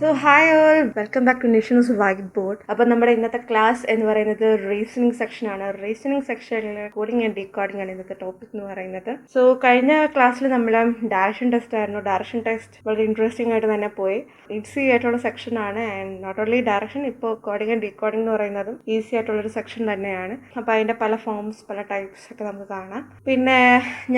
So hi all, welcome back to Nishan's whiteboard. അപ്പോൾ നമ്മുടെ ഇന്നത്തെ ക്ലാസ് എന്ന് പറയുന്നത് റീസണിങ് സെക്ഷനാണ്. റീസണിങ് സെക്ഷനിൽ കോഡിംഗ് ആൻഡ് ഡീകോഡിംഗ് ആണ് ഇന്നത്തെ ടോപ്പിക് എന്ന് പറയുന്നത്. സോ കഴിഞ്ഞ ക്ലാസ്സിൽ നമ്മൾ ഡയറക്ഷൻ ടെസ്റ്റ് ആയിരുന്നു. ഡയറക്ഷൻ ടെസ്റ്റ് വളരെ ഇൻട്രസ്റ്റിംഗ് ആയിട്ട് തന്നെ പോയി. ഈസി ആയിട്ടുള്ള സെക്ഷനാണ്. ആൻഡ് നോട്ട് ഓൺലി ഡയറക്ഷൻ, ഇപ്പോൾ കോഡിംഗ് ആൻഡ് ഡീകോഡിംഗ് എന്ന് പറയുന്നതും ഈസി ആയിട്ടുള്ളൊരു സെക്ഷൻ തന്നെയാണ്. അപ്പോൾ അതിൻ്റെ പല ഫോംസ്, പല ടൈപ്സ് ഒക്കെ നമുക്ക് കാണാം. പിന്നെ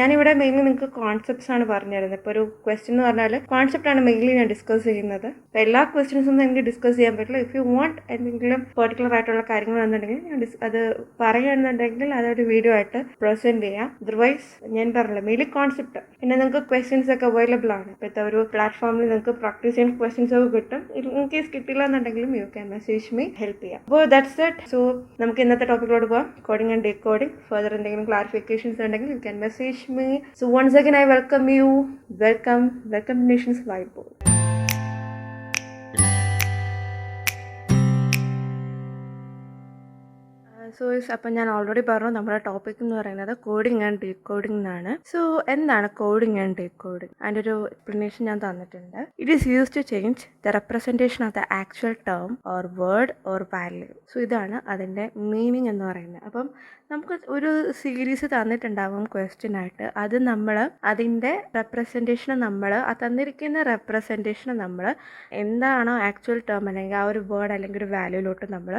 ഞാനിവിടെ മെയിൻലി നിങ്ങൾക്ക് കോൺസെപ്റ്റ്സ് ആണ് പറഞ്ഞു തരുന്നത്. ഇപ്പോൾ ഒരു ക്വസ്റ്റ്യൻ എന്ന് പറഞ്ഞാൽ കോൺസെപ്റ്റാണ് മെയിൻലി ഞാൻ ഡിസ്കസ് ചെയ്യുന്നത്. എല്ലാ ക്വസ്റ്റ്യൻസൊന്നും എനിക്ക് ഡിസ്കസ് ചെയ്യാൻ പറ്റില്ല. ഇഫ് യു വാണ്ട് എന്തെങ്കിലും പെർട്ടിക്കുലർ ആയിട്ടുള്ള കാര്യങ്ങൾ എന്നുണ്ടെങ്കിൽ ഞാൻ അത് പറയുകയാണെന്നുണ്ടെങ്കിൽ അതൊരു വീഡിയോ ആയിട്ട് പ്രസൻറ്റ് ചെയ്യാം. അതർവൈസ് ഞാൻ പറഞ്ഞില്ല, മെയിൻലി കോൺസെപ്റ്റ്. പിന്നെ നിങ്ങൾക്ക് ക്വസ്റ്റ്യൻസ് ഒക്കെ അവൈലബിൾ ആണ്. ഇപ്പോഴത്തെ ഒരു പ്ലാറ്റ്ഫോമിൽ നിങ്ങൾക്ക് പ്രാക്ടീസ് ചെയ്യാൻ ക്വസ്റ്റ്യൻസ് ഒക്കെ കിട്ടും. ഇൻ കേസ് കിട്ടില്ല എന്നുണ്ടെങ്കിലും you can message me, help ചെയ്യാം. അപ്പോൾ ദാറ്റ്സ് ഇറ്റ്. സോ നമുക്ക് ഇന്നത്തെ ടോപ്പിക്കിലോട്ട് പോകാം, കോഡിംഗ് ആൻഡ് ഡീകോഡിംഗ്. ഫർദർ എന്തെങ്കിലും ക്ലാരിഫിക്കേഷൻസ് ഉണ്ടെങ്കിൽ you can message me. So once again I welcome you. Welcome nations white board. So അപ്പം ഞാൻ ഓൾറെഡി പറഞ്ഞു, നമ്മുടെ ടോപ്പിക് എന്ന് പറയുന്നത് കോഡിംഗ് ആൻഡ് ഡീകോഡിംഗ് എന്നാണ്. സോ എന്താണ് കോഡിംഗ് ആൻഡ് ഡീകോഡിംഗ്? അതിൻ്റെ ഒരു എക്സ്പ്ലനേഷൻ ഞാൻ തന്നിട്ടുണ്ട്. It is use to change the representation of the actual term or word or value. So ഇതാണ് അതിൻ്റെ മീനിങ് എന്ന് പറയുന്നത്. അപ്പം നമുക്ക് ഒരു സീരീസ് തന്നിട്ടുണ്ടാകും ക്വസ്റ്റ്യനായിട്ട്. അത് നമ്മൾ അതിൻ്റെ റെപ്രസെൻറ്റേഷന് ആ തന്നിരിക്കുന്ന റെപ്രസെൻറ്റേഷന് നമ്മൾ എന്താണോ ആക്ച്വൽ ടേം അല്ലെങ്കിൽ ആ ഒരു വേർഡ് അല്ലെങ്കിൽ ഒരു വാല്യൂയിലോട്ട് നമ്മൾ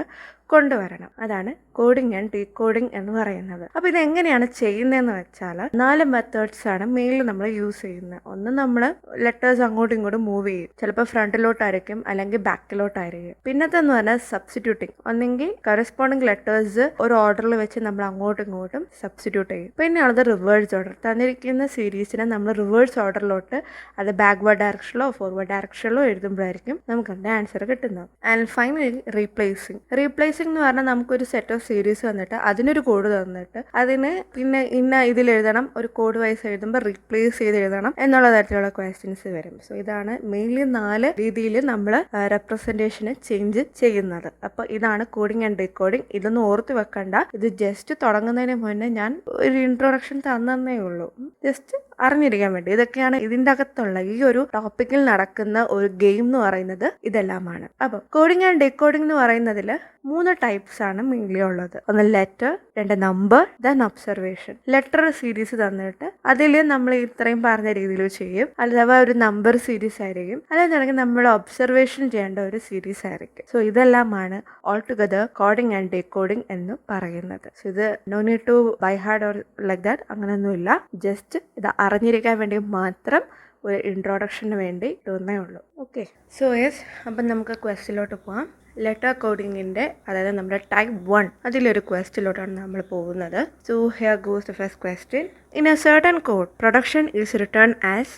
കൊണ്ടുവരണം. അതാണ് കോഡിംഗ് ആൻഡ് ഡീകോഡിംഗ് എന്ന് പറയുന്നത്. അപ്പോൾ ഇതെങ്ങനെയാണ് ചെയ്യുന്നതെന്ന് വെച്ചാൽ 4 മെത്തേഡ്സ് ആണ് മെയിൻലി നമ്മൾ യൂസ് ചെയ്യുന്നത്. ഒന്ന്, നമ്മൾ ലെറ്റേഴ്സ് അങ്ങോട്ടും ഇങ്ങോട്ടും മൂവ് ചെയ്യും. ചിലപ്പോൾ ഫ്രണ്ടിലോട്ടായിരിക്കും അല്ലെങ്കിൽ ബാക്കിലോട്ടായിരിക്കും. പിന്നത്തെ എന്ന് പറഞ്ഞാൽ സബ്സ്റ്റിറ്റ്യൂട്ടിങ്. ഒന്നെങ്കിൽ കറസ്പോണ്ടിങ് ലെറ്റേഴ്സ് ഒരു ഓർഡറിൽ വെച്ച് നമ്മൾ അങ്ങോട്ടും ഇങ്ങോട്ടും സബ്സ്റ്റിറ്റ്യൂട്ട് ചെയ്യും. പിന്നെയുള്ളത് റിവേഴ്സ് ഓർഡർ. തന്നിരിക്കുന്ന സീരീസിനെ നമ്മൾ റിവേഴ്സ് ഓർഡറിലോട്ട് അത് ബാക്ക്വേർഡ് ഡയറക്ഷനിലോ ഫോർവേഡ് ഡയറക്ഷനിലോ എഴുതുമ്പോഴായിരിക്കും നമുക്ക് അതിൻ്റെ ആൻസർ കിട്ടുന്നത്. ആൻഡ് ഫൈനലി റീപ്ലേസിംഗ് എന്ന് പറഞ്ഞാൽ നമുക്കൊരു സെറ്റ് ഓഫ് സീരീസ് വന്നിട്ട് അതിനൊരു കോഡ് തന്നിട്ട് അതിന് പിന്നെ ഇന്ന ഇതിൽ എഴുതണം, ഒരു കോഡ് വൈസ് എഴുതുമ്പോൾ റീപ്ലേസ് ചെയ്ത് എഴുതണം എന്നുള്ള തരത്തിലുള്ള ക്വസ്റ്റ്യൻസ് വരും. സോ ഇതാണ് മെയിൻലി 4 രീതിയിൽ നമ്മൾ റെപ്രസെൻറ്റേഷന് ചേഞ്ച് ചെയ്യുന്നത്. അപ്പോൾ ഇതാണ് കോഡിംഗ് ആൻഡ് ഡീകോഡിംഗ്. ഇതൊന്നും ഓർത്ത് വെക്കണ്ട. ഇത് ജസ്റ്റ് തുടങ്ങുന്നതിന് മുന്നേ ഞാൻ ഒരു ഇൻട്രൊഡക്ഷൻ തന്നേ ഉള്ളൂ, ജസ്റ്റ് അറിഞ്ഞിരിക്കാൻ വേണ്ടി. ഇതൊക്കെയാണ് ഇതിൻ്റെ അകത്തുള്ള ഈ ഒരു ടോപ്പിക്കിൽ നടക്കുന്ന ഒരു ഗെയിം എന്ന് പറയുന്നത് ഇതെല്ലാമാണ്. അപ്പോൾ കോഡിംഗ് ആൻഡ് ഡീകോഡിംഗ് എന്ന് പറയുന്നതിൽ 3 ടൈപ്സ് ആണ് മെയിൻലി ഉള്ളത്. ഒന്ന് letter, 2 number, then observation. Letter series തന്നിട്ട് അതിൽ നമ്മൾ ഇത്രയും പറഞ്ഞ രീതിയിൽ ചെയ്യും. അഥവാ ഒരു നമ്പർ സീരീസ് ആയിരിക്കും, അല്ലാന്നുണ്ടെങ്കിൽ നമ്മൾ ഒബ്സർവേഷൻ ചെയ്യേണ്ട ഒരു സീരീസ് ആയിരിക്കും. സോ ഇതെല്ലാമാണ് all together coding and decoding എന്ന് പറയുന്നത്. സോ ഇത് no need to buy hard or like that, അങ്ങനെയൊന്നുമില്ല. ജസ്റ്റ് ഇത് അറിഞ്ഞിരിക്കാൻ വേണ്ടി മാത്രം ഒരു ഇൻട്രോഡക്ഷന് വേണ്ടി ഇടുന്നേ ഉള്ളൂ. ഓക്കെ, സോ യെസ്, അപ്പം നമുക്ക് ക്വസ്റ്റിലോട്ട് പോകാം. ലെറ്റർ കോഡിങ്ങിൻ്റെ, അതായത് നമ്മുടെ ടൈപ്പ് 1 അതിലൊരു ക്വസ്റ്റിലോട്ടാണ് നമ്മൾ പോകുന്നത്. So here goes the first question. In a certain code, production is written as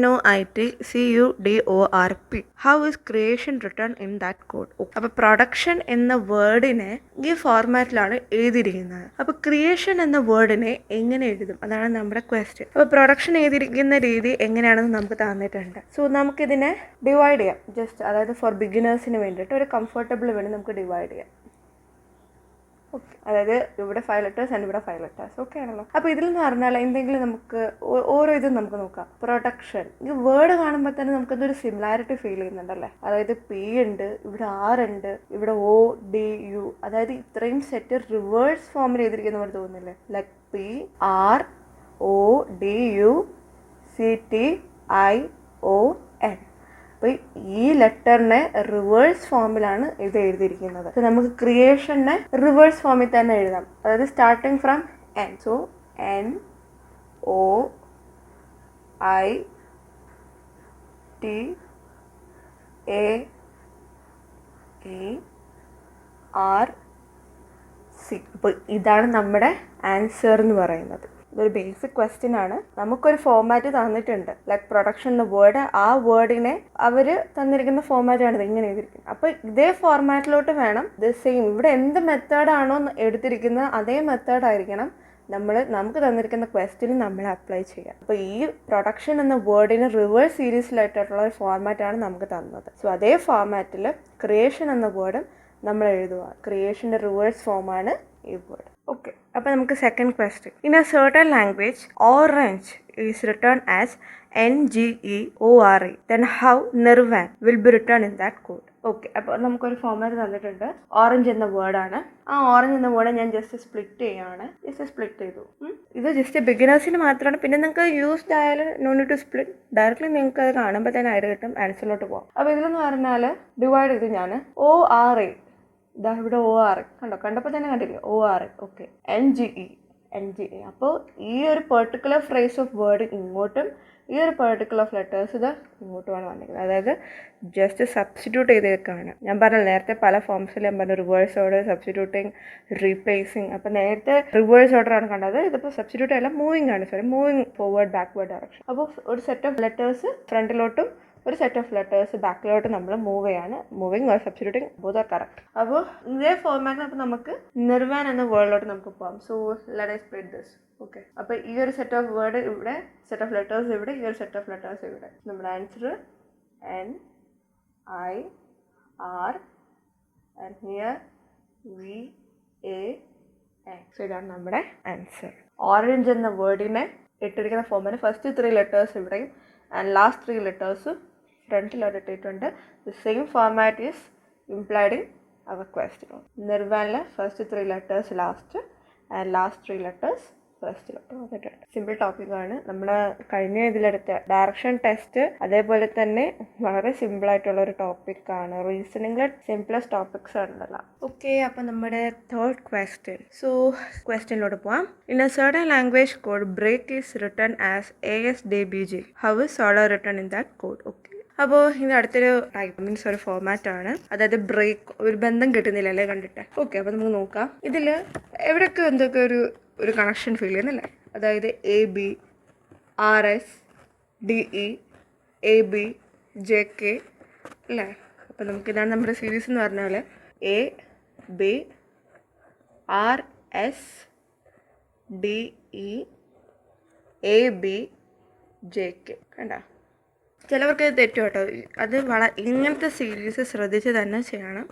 NOITCUDORP. How is creation written in that code? അപ്പോൾ പ്രൊഡക്ഷൻ എന്ന വേർഡിനെ ഈ ഫോർമാറ്റിലാണ് എഴുതിയിരിക്കുന്നത്. അപ്പോൾ ക്രിയേഷൻ എന്ന വേർഡിനെ എങ്ങനെ എഴുതും? അതാണ് നമ്മുടെ ക്വസ്റ്റ്യൻ. അപ്പോൾ പ്രൊഡക്ഷൻ എഴുതിയിരിക്കുന്ന രീതി എങ്ങനെയാണെന്ന് നമുക്ക് തന്നിട്ടുണ്ട്. സോ നമുക്കിതിനെ ഡിവൈഡ് ചെയ്യാം. ജസ്റ്റ് അതായത് ഫോർ ബിഗിനേഴ്സിന് വേണ്ടിയിട്ട് ഒരു കംഫർട്ടബിൾ വേണ്ടി നമുക്ക് ഡിവൈഡ് ചെയ്യാം. ഓക്കെ, അതായത് ഇവിടെ 5 ലെറ്റേഴ്സ് ആൻഡ് ഇവിടെ 5 ലെറ്റേഴ്സ്. ഓക്കെ ആണല്ലോ. അപ്പോൾ ഇതിൽ നിന്ന് പറഞ്ഞാൽ എന്തെങ്കിലും നമുക്ക് ഓരോ ഇതും നമുക്ക് നോക്കാം. പ്രൊഡക്ഷൻ, ഈ വേർഡ് കാണുമ്പോൾ തന്നെ നമുക്കതൊരു സിമിലാരിറ്റി ഫീൽ ചെയ്യുന്നുണ്ടല്ലേ. അതായത് P ഉണ്ട്, ഇവിടെ R ഉണ്ട്, ഇവിടെ ODU, അതായത് ഇത്രയും സെറ്റ് റിവേഴ്സ് ഫോമിൽ എഴുതിയിരിക്കുന്ന പോലെ തോന്നുന്നില്ലേ? Like PRODUCTION. അപ്പോൾ ഈ ലെറ്ററിനെ റിവേഴ്സ് ഫോമിലാണ് ഇത് എഴുതിയിരിക്കുന്നത്. നമുക്ക് ക്രിയേഷനെ റിവേഴ്സ് ഫോമിൽ തന്നെ എഴുതാം. അതായത് starting from N. So NOITAERC. അപ്പോൾ ഇതാണ് നമ്മുടെ ആൻസർ എന്ന് പറയുന്നത്. ഇതൊരു ബേസിക് ക്വസ്റ്റ്യൻ ആണ്. നമുക്കൊരു ഫോമാറ്റ് തന്നിട്ടുണ്ട്, ലൈക്ക് പ്രൊഡക്ഷൻ എന്ന വേർഡ്. ആ വേർഡിനെ അവർ തന്നിരിക്കുന്ന ഫോമാറ്റാണ് ഇത് ഇങ്ങനെ എഴുതിയിരിക്കുന്നത്. അപ്പോൾ ഇതേ ഫോർമാറ്റിലോട്ട് വേണം ഇത് സെയിം, ഇവിടെ എന്ത് മെത്തേഡാണോ എടുത്തിരിക്കുന്നത് അതേ മെത്തേഡായിരിക്കണം നമുക്ക് തന്നിരിക്കുന്ന ക്വസ്റ്റ്യന് നമ്മൾ അപ്ലൈ ചെയ്യാം. അപ്പോൾ ഈ പ്രൊഡക്ഷൻ എന്ന വേർഡിന് റിവേഴ്സ് സീരീസിലായിട്ടുള്ള ഒരു ഫോർമാറ്റാണ് നമുക്ക് തന്നത്. സോ അതേ ഫോർമാറ്റിൽ ക്രിയേഷൻ എന്ന വേർഡും നമ്മൾ എഴുതുക. ക്രിയേഷൻ്റെ റിവേഴ്സ് ഫോമാണ് ഈ വേർഡ്. ഓക്കെ, അപ്പോൾ നമുക്ക് second question. In a certain language orange is written as NGEORE. then how നിർവാൻ will be written in that code? Okay, അപ്പോൾ നമുക്കൊരു ഫോർമാറ്റ് തന്നിട്ടുണ്ട്. ഓറഞ്ച് എന്ന വേർഡാണ്. ആ ഓറഞ്ച് എന്ന വേർഡ് ഞാൻ ജസ്റ്റ് സ്പ്ലിറ്റ് ചെയ്യുകയാണ്. ജസ്റ്റ് സ്പ്ലിറ്റ് ചെയ്തു. ഇത് ജസ്റ്റ് ബിഗിനേഴ്സിന് മാത്രമാണ്. പിന്നെ നിങ്ങൾക്ക് യൂസ്ഡ് ആയാലും no need to split. Directly നിങ്ങൾക്ക് അത് കാണുമ്പോൾ തന്നെ ഐഡിയ കിട്ടും, ആൻസറിലോട്ട് പോകാം. അപ്പോൾ ഇതിലെന്ന് പറഞ്ഞാൽ ഡിവൈഡ് ചെയ്തു ഞാൻ ORA. ഇതാ ഇവിടെ OR കണ്ടപ്പോൾ തന്നെ കണ്ടില്ലേ, OR. Okay, NGE. അപ്പോൾ ഈ ഒരു പെർട്ടിക്കുലർ ഫ്രേസ് ഓഫ് വേർഡ് ഇങ്ങോട്ടും ഈ ഒരു പെർട്ടിക്കുലർ ലെറ്റേഴ്സ് ഇത് ഇങ്ങോട്ടുമാണ് വന്നിരിക്കുന്നത്. അതായത് ജസ്റ്റ് സബ്സ്റ്റിറ്റ്യൂട്ട് ചെയ്തേക്കാണ്. ഞാൻ പറഞ്ഞത് നേരത്തെ പല ഫോംസിൽ ഞാൻ പറഞ്ഞു റിവേഴ്സ് ഓർഡർ, സബ്സ്റ്റിറ്റ്യൂട്ടിങ്, റീപ്ലേസിങ്. അപ്പോൾ നേരത്തെ റിവേഴ്സ് ഓർഡറാണ് കണ്ടത്. ഇതിപ്പോൾ സബ്സ്റ്റിറ്റ്യൂട്ട് അല്ല, മൂവിങ് ആണ്. Sorry, moving forward backward direction. അപ്പോൾ ഒരു സെറ്റ് ഓഫ് ലെറ്റേഴ്സ് ഫ്രണ്ടിലോട്ടും ഒരു സെറ്റ് ഓഫ് ലെറ്റേഴ്സ് ബാക്കിലോട്ട് നമ്മൾ മൂവ് ചെയ്യാണ്. Moving or substituting both are correct. അപ്പോൾ ഇതേ ഫോർമാറ്റിൽ അപ്പോൾ നമുക്ക് നിർവാൻ എന്ന വേർഡിലോട്ട് നമുക്ക് പോകാം. So let us split this. Okay, അപ്പോൾ ഈ ഒരു സെറ്റ് ഓഫ് വേർഡ് ഇവിടെ, സെറ്റ് ഓഫ് ലെറ്റേഴ്സ് ഇവിടെ, ഈ ഒരു സെറ്റ് ഓഫ് ലെറ്റേഴ്സ് ഇവിടെ. നമ്മുടെ answer NIR and here VAN. So ഇതാണ് നമ്മുടെ ആൻസർ. ഓറഞ്ച് എന്ന വേർഡിനെ ഇട്ടിരിക്കുന്ന ഫോമിന് ഫസ്റ്റ് 3 ലെറ്റേഴ്സ് ഇവിടെയും ആൻഡ് ലാസ്റ്റ് 3 ലെറ്റേഴ്സ് ഫ്രണ്ടിലോട്ട് ഇട്ടിട്ടുണ്ട്. The same format is implied in our question. നിർവാനിലെ first 3 letters last and last 3 letters ഫസ്റ്റിലോട്ട് വന്നിട്ടുണ്ട്. സിമ്പിൾ ടോപ്പിക്കാണ്. നമ്മൾ കഴിഞ്ഞ ഇതിലെടുത്ത ഡയറക്ഷൻ ടെസ്റ്റ് അതേപോലെ തന്നെ വളരെ സിമ്പിളായിട്ടുള്ള ഒരു ടോപ്പിക്കാണ്. റീസണിങ്ങിലെ സിംപ്ലസ്റ്റ് ടോപ്പിക്സ് ഉണ്ടല്ലോ. ഓക്കെ, അപ്പം നമ്മുടെ തേർഡ് ക്വസ്റ്റ്യൻ. സോ ക്വസ്റ്റ്യനിലോട്ട് പോവാം. In a certain language code break is written as ASDBG. How is solar written in that code? Okay, അപ്പോൾ ഇത് അടുത്തൊരു ടൈപ്പ് മീൻസ് ഒരു ഫോർമാറ്റ് ആണ്. അതായത് ബ്രേക്ക്, ഒരു ബന്ധം കിട്ടുന്നില്ല അല്ലേ കണ്ടിട്ട്. ഓക്കെ, അപ്പോൾ നമുക്ക് നോക്കാം. ഇതിൽ എവിടെയൊക്കെ എന്തൊക്കെ ഒരു കണക്ഷൻ ഫീൽ ചെയ്യുന്നല്ലേ. അതായത് AB, RS, DE, AB, JK അല്ലേ. അപ്പോൾ നമുക്കിതാണ് നമ്മുടെ സീരീസ് എന്ന് പറഞ്ഞാൽ AB, RS, DE, AB, JK. കണ്ട, ചിലവർക്ക് അത് തെറ്റും കേട്ടോ. അത് ഇങ്ങനത്തെ സീരീസ് ശ്രദ്ധിച്ച് തന്നെ ചെയ്യണം.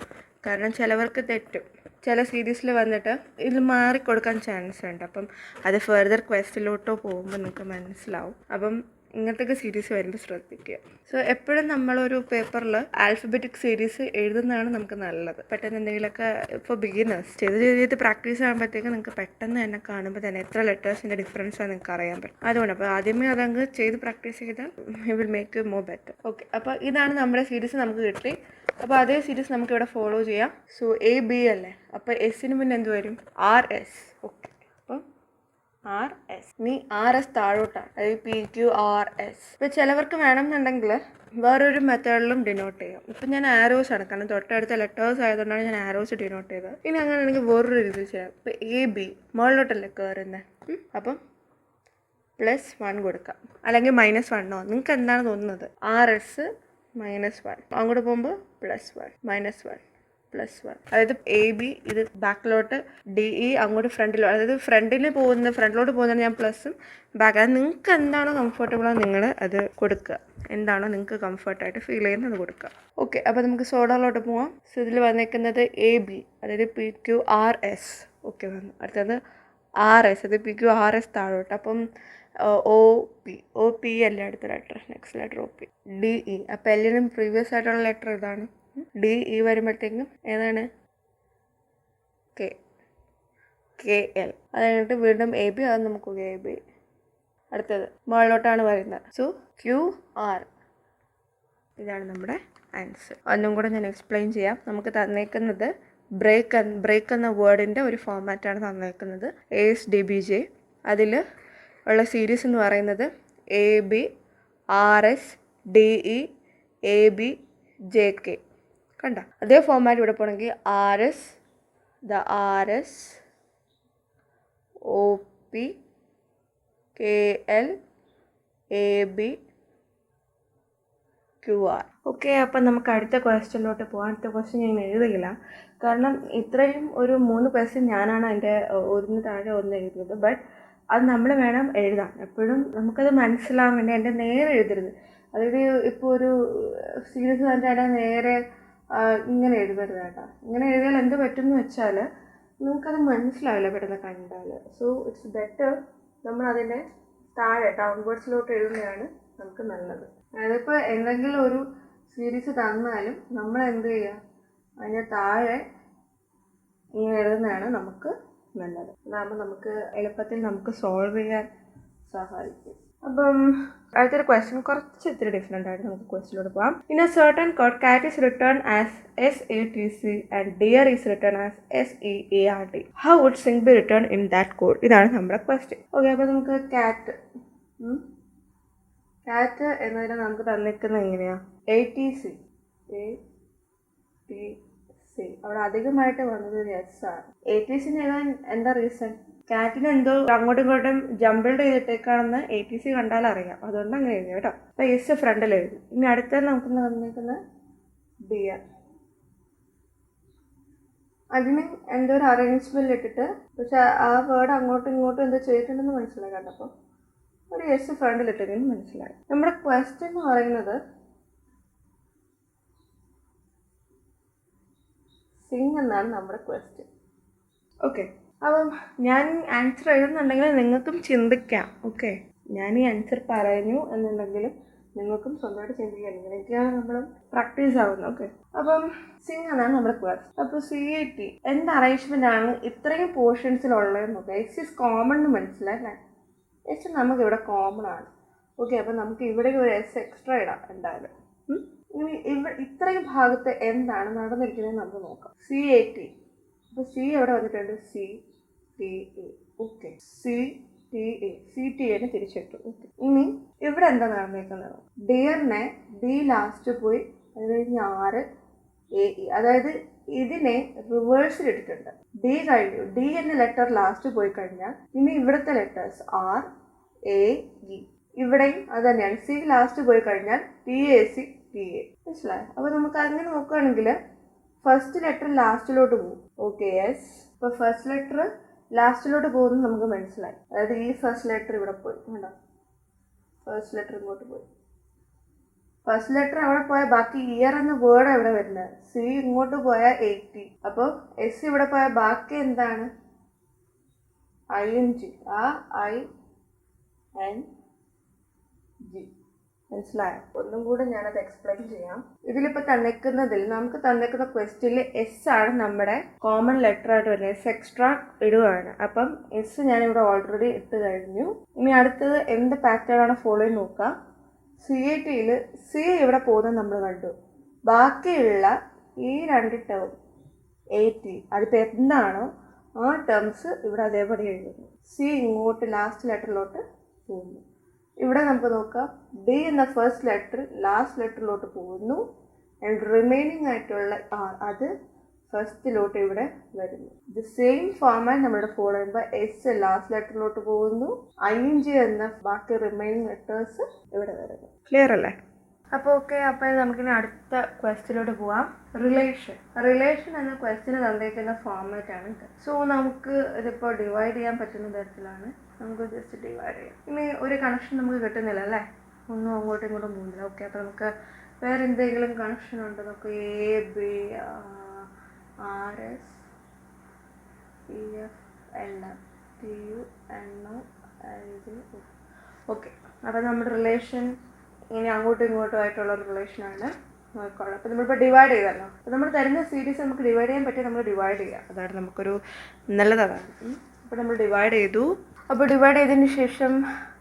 കാരണം ചിലവർക്ക് തെറ്റും. ചില സീരീസിൽ വന്നിട്ട് ഇത് മാറിക്കൊടുക്കാൻ ചാൻസ് ഉണ്ട്. അപ്പം അത് ഫെർദർ ക്വസ്റ്റിലോട്ടോ പോകുമ്പോൾ നിങ്ങൾക്ക് മനസ്സിലാവും. അപ്പം ഇങ്ങനത്തെ സീരീസ് വരുമ്പോൾ ശ്രദ്ധിക്കുക. സോ എപ്പോഴും നമ്മളൊരു പേപ്പറിൽ ആൽഫബറ്റിക് സീരീസ് എഴുതുന്നതാണ് നമുക്ക് നല്ലത്. പെട്ടെന്ന് എന്തെങ്കിലുമൊക്കെ ഇപ്പോൾ ബിഗിനേഴ്സ് ചെയ്ത് പ്രാക്ടീസ് ആകുമ്പോഴത്തേക്ക് നിങ്ങൾക്ക് പെട്ടെന്ന് തന്നെ കാണുമ്പോൾ തന്നെ എത്ര ലെറ്റേഴ്സിൻ്റെ ഡിഫറൻസ് ആണ് നിങ്ങൾക്ക് അറിയാൻ പറ്റും. അതുകൊണ്ട് അപ്പോൾ ആദ്യമേ അതങ്ങ് ചെയ്ത് പ്രാക്ടീസ് ചെയ്താൽ you will make you more better. Okay, അപ്പോൾ ഇതാണ് നമ്മുടെ സീരീസ് നമുക്ക് കിട്ടി. അപ്പോൾ അതേ സീരീസ് നമുക്ക് ഇവിടെ ഫോളോ ചെയ്യാം. സോ AB അല്ലേ, അപ്പോൾ എസ്സിന് മുന്നേ എന്ത് വരും? RS. ഓക്കെ, അപ്പം RS. ഇനി RS താഴോട്ടാണ്, അതായത് PQRS. ഇപ്പോൾ ചിലവർക്ക് വേണമെന്നുണ്ടെങ്കിൽ വേറൊരു മെത്തേഡിലും ഡിനോട്ട് ചെയ്യാം. ഇപ്പം ഞാൻ ആരോസ് ആണ്, കാരണം തൊട്ടടുത്ത ലെറ്റേഴ്സ് ആയതുകൊണ്ടാണ് ഞാൻ ആരോസ് ഡിനോട്ട് ചെയ്തത്. ഇനി അങ്ങനെയാണെങ്കിൽ വേറൊരു രീതിയിൽ ചെയ്യാം. ഇപ്പോൾ AB മുകളിലോട്ടല്ലേ കയറുന്നത്, അപ്പം +1 കൊടുക്കാം, അല്ലെങ്കിൽ -1. നിങ്ങൾക്ക് എന്താണ് തോന്നുന്നത്? RS -1, അങ്ങോട്ട് പോകുമ്പോൾ +1, -1, +1. അതായത് AB ഇത് ബാക്കിലോട്ട്, DE അങ്ങോട്ട് ഫ്രണ്ടിലോട്ട്, അതായത് ഫ്രണ്ടിലോട്ട് പോകുന്നത് ഞാൻ പ്ലസും ബാക്ക്. അത് നിങ്ങൾക്ക് എന്താണോ കംഫർട്ടബിളോ നിങ്ങൾ അത് കൊടുക്കുക. എന്താണോ നിങ്ങൾക്ക് കംഫർട്ടായിട്ട് ഫീൽ ചെയ്യുന്നത് അത് കൊടുക്കുക. ഓക്കെ, അപ്പോൾ നമുക്ക് സോഡറിലോട്ട് പോവാം. സോ ഇതിൽ വന്നേക്കുന്നത് AB, അതായത് PQRS. ഓക്കെ, വന്നു. അടുത്തത് RS, അത് PQRS താഴോട്ട്. അപ്പം OP അല്ലേ അടുത്ത letter, next letter OP. DE, അപ്പോൾ എല്ലിനും പ്രീവിയസ് ആയിട്ടുള്ള ലെറ്റർ ഇതാണ്. DE വരുമ്പോഴത്തേക്കും ഏതാണ്? KL. അത് കഴിഞ്ഞിട്ട് വീണ്ടും AB, അത് നമുക്ക് AB. അടുത്തത് മുകളിലോട്ടാണ് വരുന്നത്. So QR. ഇതാണ് നമ്മുടെ ആൻസർ. ഒന്നും കൂടെ ഞാൻ എക്സ്പ്ലെയിൻ ചെയ്യാം. നമുക്ക് തന്നേക്കുന്നത് ബ്രേക്ക് എന്ന വേർഡിൻ്റെ ഒരു ഫോർമാറ്റാണ് തന്നേക്കുന്നത്, ASDBJ. അതിൽ ഉള്ള സീരീസ് എന്ന് പറയുന്നത് AB, RS, DE, AB, JK. കണ്ട, അതേ ഫോർമാറ്റ് ഇവിടെ പോകണമെങ്കിൽ RS, OP, KL, AB, QR. Okay, അപ്പം നമുക്ക് അടുത്ത ക്വസ്റ്റ്യനിലോട്ട് പോകാം. അടുത്ത ക്വസ്റ്റ്യൻ ഞാൻ എഴുതുകയില്ല, കാരണം ഇത്രയും ഒരു 3 ക്വസ്റ്റ്യൻ ഞാനാണ് അതിൻ്റെ ഒന്ന് താഴെ ഒന്ന് എഴുതിയത്. ബട്ട് അത് നമ്മൾ വേണം എഴുതാൻ. എപ്പോഴും നമുക്കത് മനസ്സിലാവാൻ വേണ്ടി എൻ്റെ നേരെ എഴുതരുത്. അതായത് ഇപ്പോൾ ഒരു സീരീസ് തന്നെ നേരെ ഇങ്ങനെ എഴുതരുത് കേട്ടോ. ഇങ്ങനെ എഴുതിയാൽ എന്ത് പറ്റുമെന്ന് വെച്ചാൽ നിങ്ങൾക്കത് മനസ്സിലാവില്ല പെട്ടെന്ന് കണ്ടാൽ. സോ ഇറ്റ്സ് ബെറ്റർ നമ്മളതിൻ്റെ താഴെ ഡൗൺവേർഡ്സിലോട്ട് എഴുതുന്നതാണ് നമുക്ക് നല്ലത്. അതായത് ഇപ്പോൾ എന്തെങ്കിലും ഒരു സീരീസ് തന്നാലും നമ്മൾ എന്ത് ചെയ്യുക, അതിന് താഴെ ഇങ്ങനെ എഴുതുന്നതാണ് നമുക്ക് നല്ലത്. അതാകുമ്പോൾ നമുക്ക് എളുപ്പത്തിൽ നമുക്ക് സോൾവ് ചെയ്യാൻ സഹായിക്കും. അപ്പം അടുത്തൊരു ക്വസ്റ്റ്യൻ കുറച്ച് ഇത്തിരി ഡിഫറെൻ്റ് ആയിട്ട് നമുക്ക് ക്വസ്റ്റ്യനിലോട്ട് പോകാം. In a certain code cat is written as SATC and dear is written as SEART. How would sink be written in that code? ഇതാണ് നമ്മുടെ ക്വസ്റ്റ്യൻ. ഓക്കെ, അപ്പോൾ നമുക്ക് കാറ്റ് എന്നതിനെ നമുക്ക് തന്നിരിക്കുന്നത് എങ്ങനെയാണ്? ATC. അവിടെ അധികമായിട്ട് വന്നത് എസ് ആണ്. ATC എഴുതാൻ എന്താ റീസൺ? കാറ്റിന് എന്തോ അങ്ങോട്ടും ഇങ്ങോട്ടും ജമ്പിൾഡ് ചെയ്തിട്ടേക്കാണെന്ന് ATC കണ്ടാൽ അറിയാം, അതുകൊണ്ട് അങ്ങനെ എഴുതി കേട്ടോ. അപ്പോൾ എസ് ഫ്രണ്ടിൽ എഴുതി. ഇനി അടുത്തത് നമുക്ക് തന്നിരിക്കുന്ന ഡിയർ. അതിന് എന്തോ ഒരു അറേഞ്ച്മെന്റ് ഇട്ടിട്ട്, പക്ഷെ ആ വേർഡ് അങ്ങോട്ടും ഇങ്ങോട്ടും എന്തോ ചെയ്തിട്ടുണ്ടെന്ന് മനസ്സിലായി കണ്ടപ്പോൾ ഒരു എസ് ഫ്രണ്ടിൽ ഇട്ടതെന്ന് മനസ്സിലായി. നമ്മുടെ ക്വസ്റ്റ്യൻ എന്ന് പറയുന്നത് സിംഗ് എന്നാണ് നമ്മുടെ ക്വസ്റ്റ്യൻ. ഓക്കെ, അപ്പം ഞാൻ ആൻസർ എഴുതുന്നുണ്ടെങ്കിൽ നിങ്ങൾക്കും ചിന്തിക്കാം. ഓക്കെ, ഞാൻ ഈ ആൻസർ പറഞ്ഞു എന്നുണ്ടെങ്കിലും നിങ്ങൾക്കും സ്വന്തമായിട്ട് ചിന്തിക്കാം. ഇങ്ങനെയൊക്കെയാണ് നമ്മൾ പ്രാക്ടീസ് ആവുന്നത്. ഓക്കെ, അപ്പം സിംഗ് എന്നാണ് നമ്മുടെ ക്വസ്റ്റ്യൻ. അപ്പോൾ CAT എന്ത് അറേഞ്ച്മെൻ്റ് ആണ് ഇത്രയും പോർഷൻസിലുള്ളതെന്ന് നോക്കുക. എസ് ഇസ് കോമൺ എന്ന് മനസ്സിലായി. എസ് നമുക്കിവിടെ കോമൺ ആണ്. ഓക്കെ, അപ്പം നമുക്ക് ഇവിടെ ഒരു എസ് എക്സ്ട്രാ ഇടാം എന്തായാലും. ഇനി ഇത്രയും ഭാഗത്ത് എന്താണ് നടന്നിരിക്കുന്നത് നമുക്ക് നോക്കാം. CAT. അപ്പോൾ C എവിടെ വന്നിട്ടുണ്ട്? CTA. Okay, CTA തിരിച്ചിട്ടു. ഓക്കെ, ഇനി ഇവിടെ എന്താ നടന്നിരിക്കുന്നത്? ഡിയറിനെ ഡി ലാസ്റ്റ് പോയി, അത് കഴിഞ്ഞ് RAE. അതായത് ഇതിനെ റിവേഴ്സിൽ ഇട്ടിട്ടുണ്ട്. ഡി കഴിഞ്ഞു. ഡി എന്ന ലെറ്റർ ലാസ്റ്റ് പോയി കഴിഞ്ഞാൽ ഇനി ഇവിടുത്തെ ലെറ്റേഴ്സ് RAE. ഇവിടെയും അത് തന്നെയാണ്. C ലാസ്റ്റ് പോയി കഴിഞ്ഞാൽ TAC. മനസ്സിലായോ? അപ്പോൾ നമുക്ക് അങ്ങനെ നോക്കുകയാണെങ്കിൽ ഫസ്റ്റ് ലെറ്റർ ലാസ്റ്റിലോട്ട് പോകും. Okay, yes. ഇപ്പോൾ ഫസ്റ്റ് ലെറ്റർ ലാസ്റ്റിലോട്ട് പോകുന്നത് നമുക്ക് മനസ്സിലായി. അതായത് ഈ ഫസ്റ്റ് ലെറ്റർ ഇവിടെ പോയി കേട്ടോ. ഫസ്റ്റ് ലെറ്റർ ഇങ്ങോട്ട് പോയി. ഫസ്റ്റ് ലെറ്റർ അവിടെ പോയാൽ ബാക്കി ഇയർ എന്ന വേർഡ് എവിടെ വരുന്നത്? C ഇങ്ങോട്ട് പോയാൽ 80. അപ്പോൾ S ഇവിടെ പോയാൽ ബാക്കി എന്താണ്? ING. ആ ING. മനസ്സിലായോ? ഒന്നും കൂടെ ഞാനത് എക്സ്പ്ലെയിൻ ചെയ്യാം. ഇതിലിപ്പോൾ നമുക്ക് തന്നിക്കുന്ന ക്വസ്റ്റ്യനിൽ എസ് ആണ് നമ്മുടെ കോമൺ ലെറ്റർ ആയിട്ട് വരുന്നത്. എസ് എക്സ്ട്രാ ഇടുകയാണ്. അപ്പം എസ് ഞാനിവിടെ ഓൾറെഡി ഇട്ട് കഴിഞ്ഞു. ഇനി അടുത്തത് എന്ത് പാറ്റേൺ ആണ് ഫോളോ ചെയ്ത് നോക്കാം. CATയിൽ C ഇവിടെ പോകുന്നത് നമ്മൾ കണ്ടു. ബാക്കിയുള്ള ഈ 2 ടേം AT അതിപ്പോൾ എന്താണോ ആ ടേംസ് ഇവിടെ അതേപടി എഴുതുന്നു. C ഇങ്ങോട്ട് ലാസ്റ്റ് ലെറ്ററിലോട്ട് പോകുന്നു. ഇവിടെ നമുക്ക് നോക്കാം. ഡി എന്ന ഫസ്റ്റ് ലെറ്റർ ലാസ്റ്റ് ലെറ്ററിലോട്ട് പോകുന്നു. ആൻഡ് റിമൈനിങ് ആയിട്ടുള്ള അത് ഫസ്റ്റിലോട്ട് ഇവിടെ വരുന്നു. ദ സെയിം ഫോർമാറ്റ് നമ്മളിവിടെ ഫോളോ ചെയ്യുമ്പോൾ എസ് ലാസ്റ്റ് ലെറ്ററിലോട്ട് പോകുന്നു. ING എന്ന ബാക്കി റിമൈനിങ് ലെറ്റേഴ്സ് ഇവിടെ വരുന്നു. ക്ലിയർ അല്ലേ? അപ്പോൾ ഓക്കെ, അപ്പോൾ നമുക്കിനി അടുത്ത ക്വസ്റ്റ്യനിലോട്ട് പോവാം. റിലേഷൻ എന്ന ക്വസ്റ്റ്യന് തന്നിരിക്കുന്ന ഫോർമാറ്റാണ് ഇത്. സോ നമുക്ക് ഇതിപ്പോൾ ഡിവൈഡ് ചെയ്യാൻ പറ്റുന്ന തരത്തിലാണ്. നമുക്ക് ജസ്റ്റ് ഡിവൈഡ് ചെയ്യാം. ഇനി ഒരു കണക്ഷൻ നമുക്ക് കിട്ടുന്നില്ല അല്ലേ? ഒന്നും അങ്ങോട്ടും ഇങ്ങോട്ടും പോകുന്നില്ല. ഓക്കെ, അപ്പോൾ നമുക്ക് വേറെ എന്തെങ്കിലും കണക്ഷൻ ഉണ്ട്? നമുക്ക് AB, RS, PF, LM, TU, NO, LG. Okay, അപ്പോൾ നമ്മുടെ റിലേഷൻ ഇനി അങ്ങോട്ടും ഇങ്ങോട്ടും ആയിട്ടുള്ള ഒരു റിലേഷനാണ് നോക്കിക്കോളാം. അപ്പോൾ നമ്മളിപ്പോൾ ഡിവൈഡ് ചെയ്തല്ലോ. അപ്പോൾ നമ്മൾ തരുന്ന സീരീസ് നമുക്ക് ഡിവൈഡ് ചെയ്യാൻ പറ്റിയ നമ്മൾ ഡിവൈഡ് ചെയ്യുക. അതാണ് നമുക്കൊരു നല്ലതാണ്. അപ്പോൾ നമ്മൾ ഡിവൈഡ് ചെയ്തു. അപ്പോൾ ഡിവൈഡ് ചെയ്തതിന് ശേഷം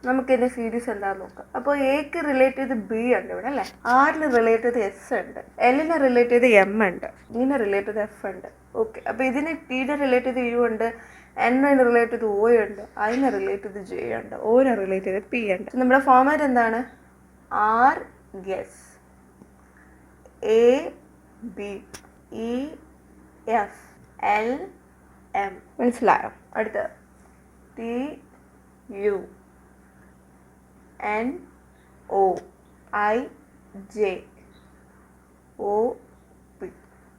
നമുക്ക് ഇതിൻ്റെ സീരീസ് എന്താണെന്ന് നോക്കാം. അപ്പോൾ എക്ക് റിലേറ്റ് ചെയ്ത് B ഉണ്ട് ഇവിടെ അല്ലേ? ആറിന് റിലേറ്റ് ചെയ്ത് S ഉണ്ട്. എല്ലിനെ റിലേറ്റ് ചെയ്ത് M ഉണ്ട്. ഇതിനെ റിലേറ്റ് ചെയ്ത് F ഉണ്ട്. ഓക്കെ, അപ്പോൾ ഇതിന് Tനെ റിലേറ്റ് ചെയ്ത് U ഉണ്ട്. Nനെ റിലേറ്റ് ചെയ്ത് O ഉണ്ട്. Iനെ റിലേറ്റ് ചെയ്ത് J ഉണ്ട്. Oനെ റിലേറ്റ് ചെയ്ത് P ഉണ്ട്. നമ്മുടെ ഫോർമാറ്റ് എന്താണ്? RS AB EF LM. മനസ്സിലായോ? അടുത്ത TU NO IJ OP.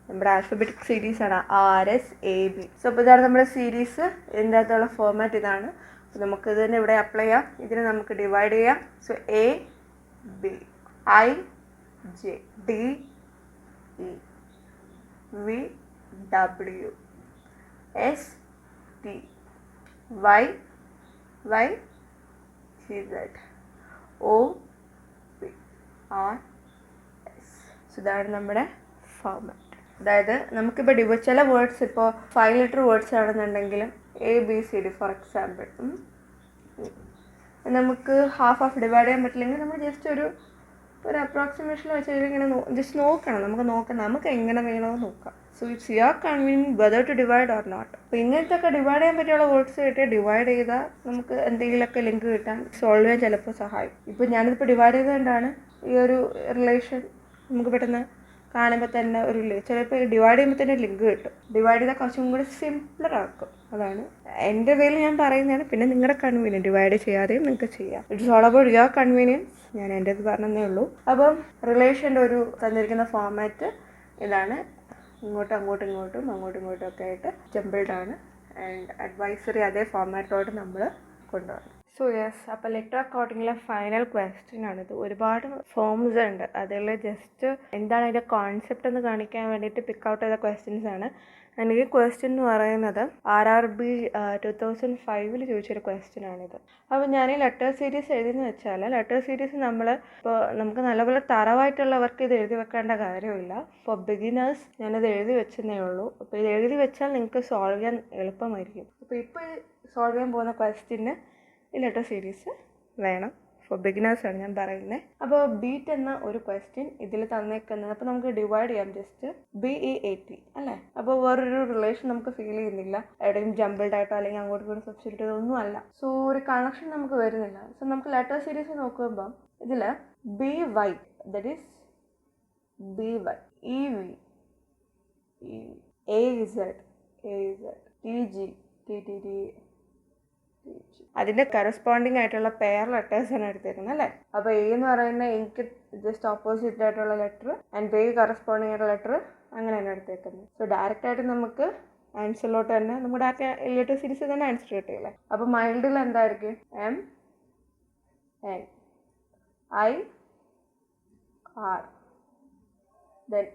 നമ്മുടെ ആൽഫബറ്റിക് സീരീസാണ് RSAB. സോ അപ്പോൾ ഇതാണ് നമ്മുടെ സീരീസ്. ഇതിൻ്റെ അകത്തുള്ള ഫോർമാറ്റ് ഇതാണ്. അപ്പോൾ നമുക്ക് ഇതിനെ ഇവിടെ അപ്ലൈ ചെയ്യാം. ഇതിനെ നമുക്ക് ഡിവൈഡ് ചെയ്യാം. So AB IJ DE VW S T Y Y Z O P R S. ഇതാണ് നമ്മുടെ ഫോർമാറ്റ്. അതായത് നമുക്കിപ്പോൾ ചില വേർഡ്സ് ഇപ്പോൾ 5 ലെറ്റർ വേർഡ്സ് ആണെന്നുണ്ടെങ്കിലും ABCD ഫോർ എക്സാമ്പിൾ നമുക്ക് ഹാഫ് ഡിവൈഡ് ചെയ്യാൻ പറ്റില്ലെങ്കിൽ നമ്മൾ ജസ്റ്റ് ഒരു അപ്രോക്സിമേഷൻ വെച്ച് ഇങ്ങനെ ജസ്റ്റ് നോക്കണം. നമുക്ക് എങ്ങനെ വേണമെന്ന് നോക്കാം. So it's your convenient whether to divide or not. അപ്പോൾ ഇങ്ങനത്തെ ഒക്കെ ഡിവൈഡ് ചെയ്യാൻ പറ്റിയുള്ള വേർഡ്സ് കിട്ടിയാൽ ഡിവൈഡ് ചെയ്താൽ നമുക്ക് എന്തെങ്കിലുമൊക്കെ ലിങ്ക് കിട്ടാൻ സോൾവ് ചെയ്യാൻ ചിലപ്പോൾ സഹായിക്കും. ഇപ്പോൾ ഞാനിപ്പോൾ ഡിവൈഡ് ചെയ്തുകൊണ്ടാണ് ഈ ഒരു റിലേഷൻ നമുക്ക് പെട്ടെന്ന് കാണുമ്പോൾ തന്നെ ഒരു ചിലപ്പോൾ ഡിവൈഡ് ചെയ്യുമ്പോൾ തന്നെ ലിങ്ക് കിട്ടും. ഡിവൈഡ് ചെയ്താൽ കുറച്ചും കൂടി സിംപ്ലർ ആക്കും. അതാണ് എൻ്റെ പേരിൽ ഞാൻ പറയുന്നതാണ്. പിന്നെ നിങ്ങളുടെ കൺവീനിയൻറ്റ് ഡിവൈഡ് ചെയ്യാതെയും നിങ്ങൾക്ക് ചെയ്യാം. It's all about your convenience. ഞാൻ എൻ്റെ ഇത് പറഞ്ഞതേ ഉള്ളൂ. അപ്പം റിലേഷൻ്റെ ഒരു തന്നിരിക്കുന്ന ഫോർമാറ്റ് ഇതാണ്. അങ്ങോട്ടും ഒക്കെ ആയിട്ട് ജമ്പിൾഡാണ്. ആൻഡ് അഡ്വൈസറി അതേ ഫോർമാറ്റിലോട്ട് നമ്മൾ കൊണ്ടുപോകണം. സോ യെസ്, അപ്പോൾ ലെറ്റർ അക്കോർഡിങ്ങിലെ ഫൈനൽ ക്വസ്റ്റ്യൻ ആണിത്. ഒരുപാട് ഫോംസ് ഉണ്ട്. അതിൽ ജസ്റ്റ് എന്താണ് അതിൻ്റെ കോൺസെപ്റ്റ് എന്ന് കാണിക്കാൻ വേണ്ടിയിട്ട് പിക്ക് ഔട്ട് ചെയ്ത ക്വസ്റ്റ്യൻസ് ആണ്. ആൻഡ് ഈ ക്വസ്റ്റ്യൻ എന്ന് പറയുന്നത് RRB 2005 ചോദിച്ചൊരു ക്വസ്റ്റ്യൻ ആണിത്. അപ്പോൾ ഞാൻ ഈ ലെറ്റർ സീരീസ് എഴുതിയെന്ന് വെച്ചാൽ ലെറ്റർ സീരീസ് ഇപ്പോൾ നമുക്ക് നല്ലപോലെ തറവായിട്ടുള്ളവർക്ക് ഇത് എഴുതി വെക്കേണ്ട കാര്യമില്ല. ഫോർ ബിഗിനേഴ്സ് ഞാനിത് എഴുതി വെച്ചതേ ഉള്ളൂ. അപ്പോൾ ഇത് എഴുതി വെച്ചാൽ നിങ്ങൾക്ക് സോൾവ് ചെയ്യാൻ എളുപ്പമായിരിക്കും. അപ്പോൾ ഇപ്പോൾ സോൾവ് ചെയ്യാൻ പോകുന്ന ക്വസ്റ്റ്യന് ഈ ലെറ്റർ സീരീസ് വേണം. ഫോർ ബിഗിനേഴ്സാണ് ഞാൻ പറയുന്നത്. അപ്പോൾ ബീറ്റ് എന്ന ഒരു ക്വസ്റ്റ്യൻ ഇതിൽ തന്നേക്കുന്നത്. അപ്പോൾ നമുക്ക് ഡിവൈഡ് ചെയ്യാം. ജസ്റ്റ് BEAT അല്ലേ. അപ്പോൾ വേറൊരു റിലേഷൻ നമുക്ക് ഫീൽ ചെയ്യുന്നില്ല. എവിടെയും ജമ്പിൾഡ് ആയിട്ടോ അല്ലെങ്കിൽ അങ്ങോട്ടും ഇങ്ങോട്ടും സബ്സ്റ്റിറ്റ്യൂട്ട് ചെയ്തൊന്നും അല്ല. സോ ഒരു കണക്ഷൻ നമുക്ക് വരുന്നില്ല. സോ നമുക്ക് ലെറ്റർ സീരീസ് നോക്കുമ്പോൾ ഇതിൽ BY that is BY EV AZ TG TTD അതിൻ്റെ കറസ്പോണ്ടിങ് ആയിട്ടുള്ള പെയർ ലെറ്റേഴ്സാണ് എടുത്തേക്കുന്നത് അല്ലേ. അപ്പോൾ A എന്ന് പറയുന്നത് എനിക്ക് ജസ്റ്റ് ഓപ്പോസിറ്റ് ആയിട്ടുള്ള ലെറ്റർ ആൻഡ് B കറസ്പോണ്ടിങ് ആയിട്ടുള്ള ലെറ്റർ അങ്ങനെയാണ് എടുത്തേക്കുന്നത്. സോ ഡയറക്റ്റ് ആയിട്ട് നമുക്ക് ആൻസറിലോട്ട് തന്നെ നമ്മുടെ ലെറ്റർ സീരീസ് തന്നെ ആൻസർ കിട്ടിയില്ലേ. അപ്പോൾ മൈൽഡിൽ എന്തായിരിക്കും MNIR then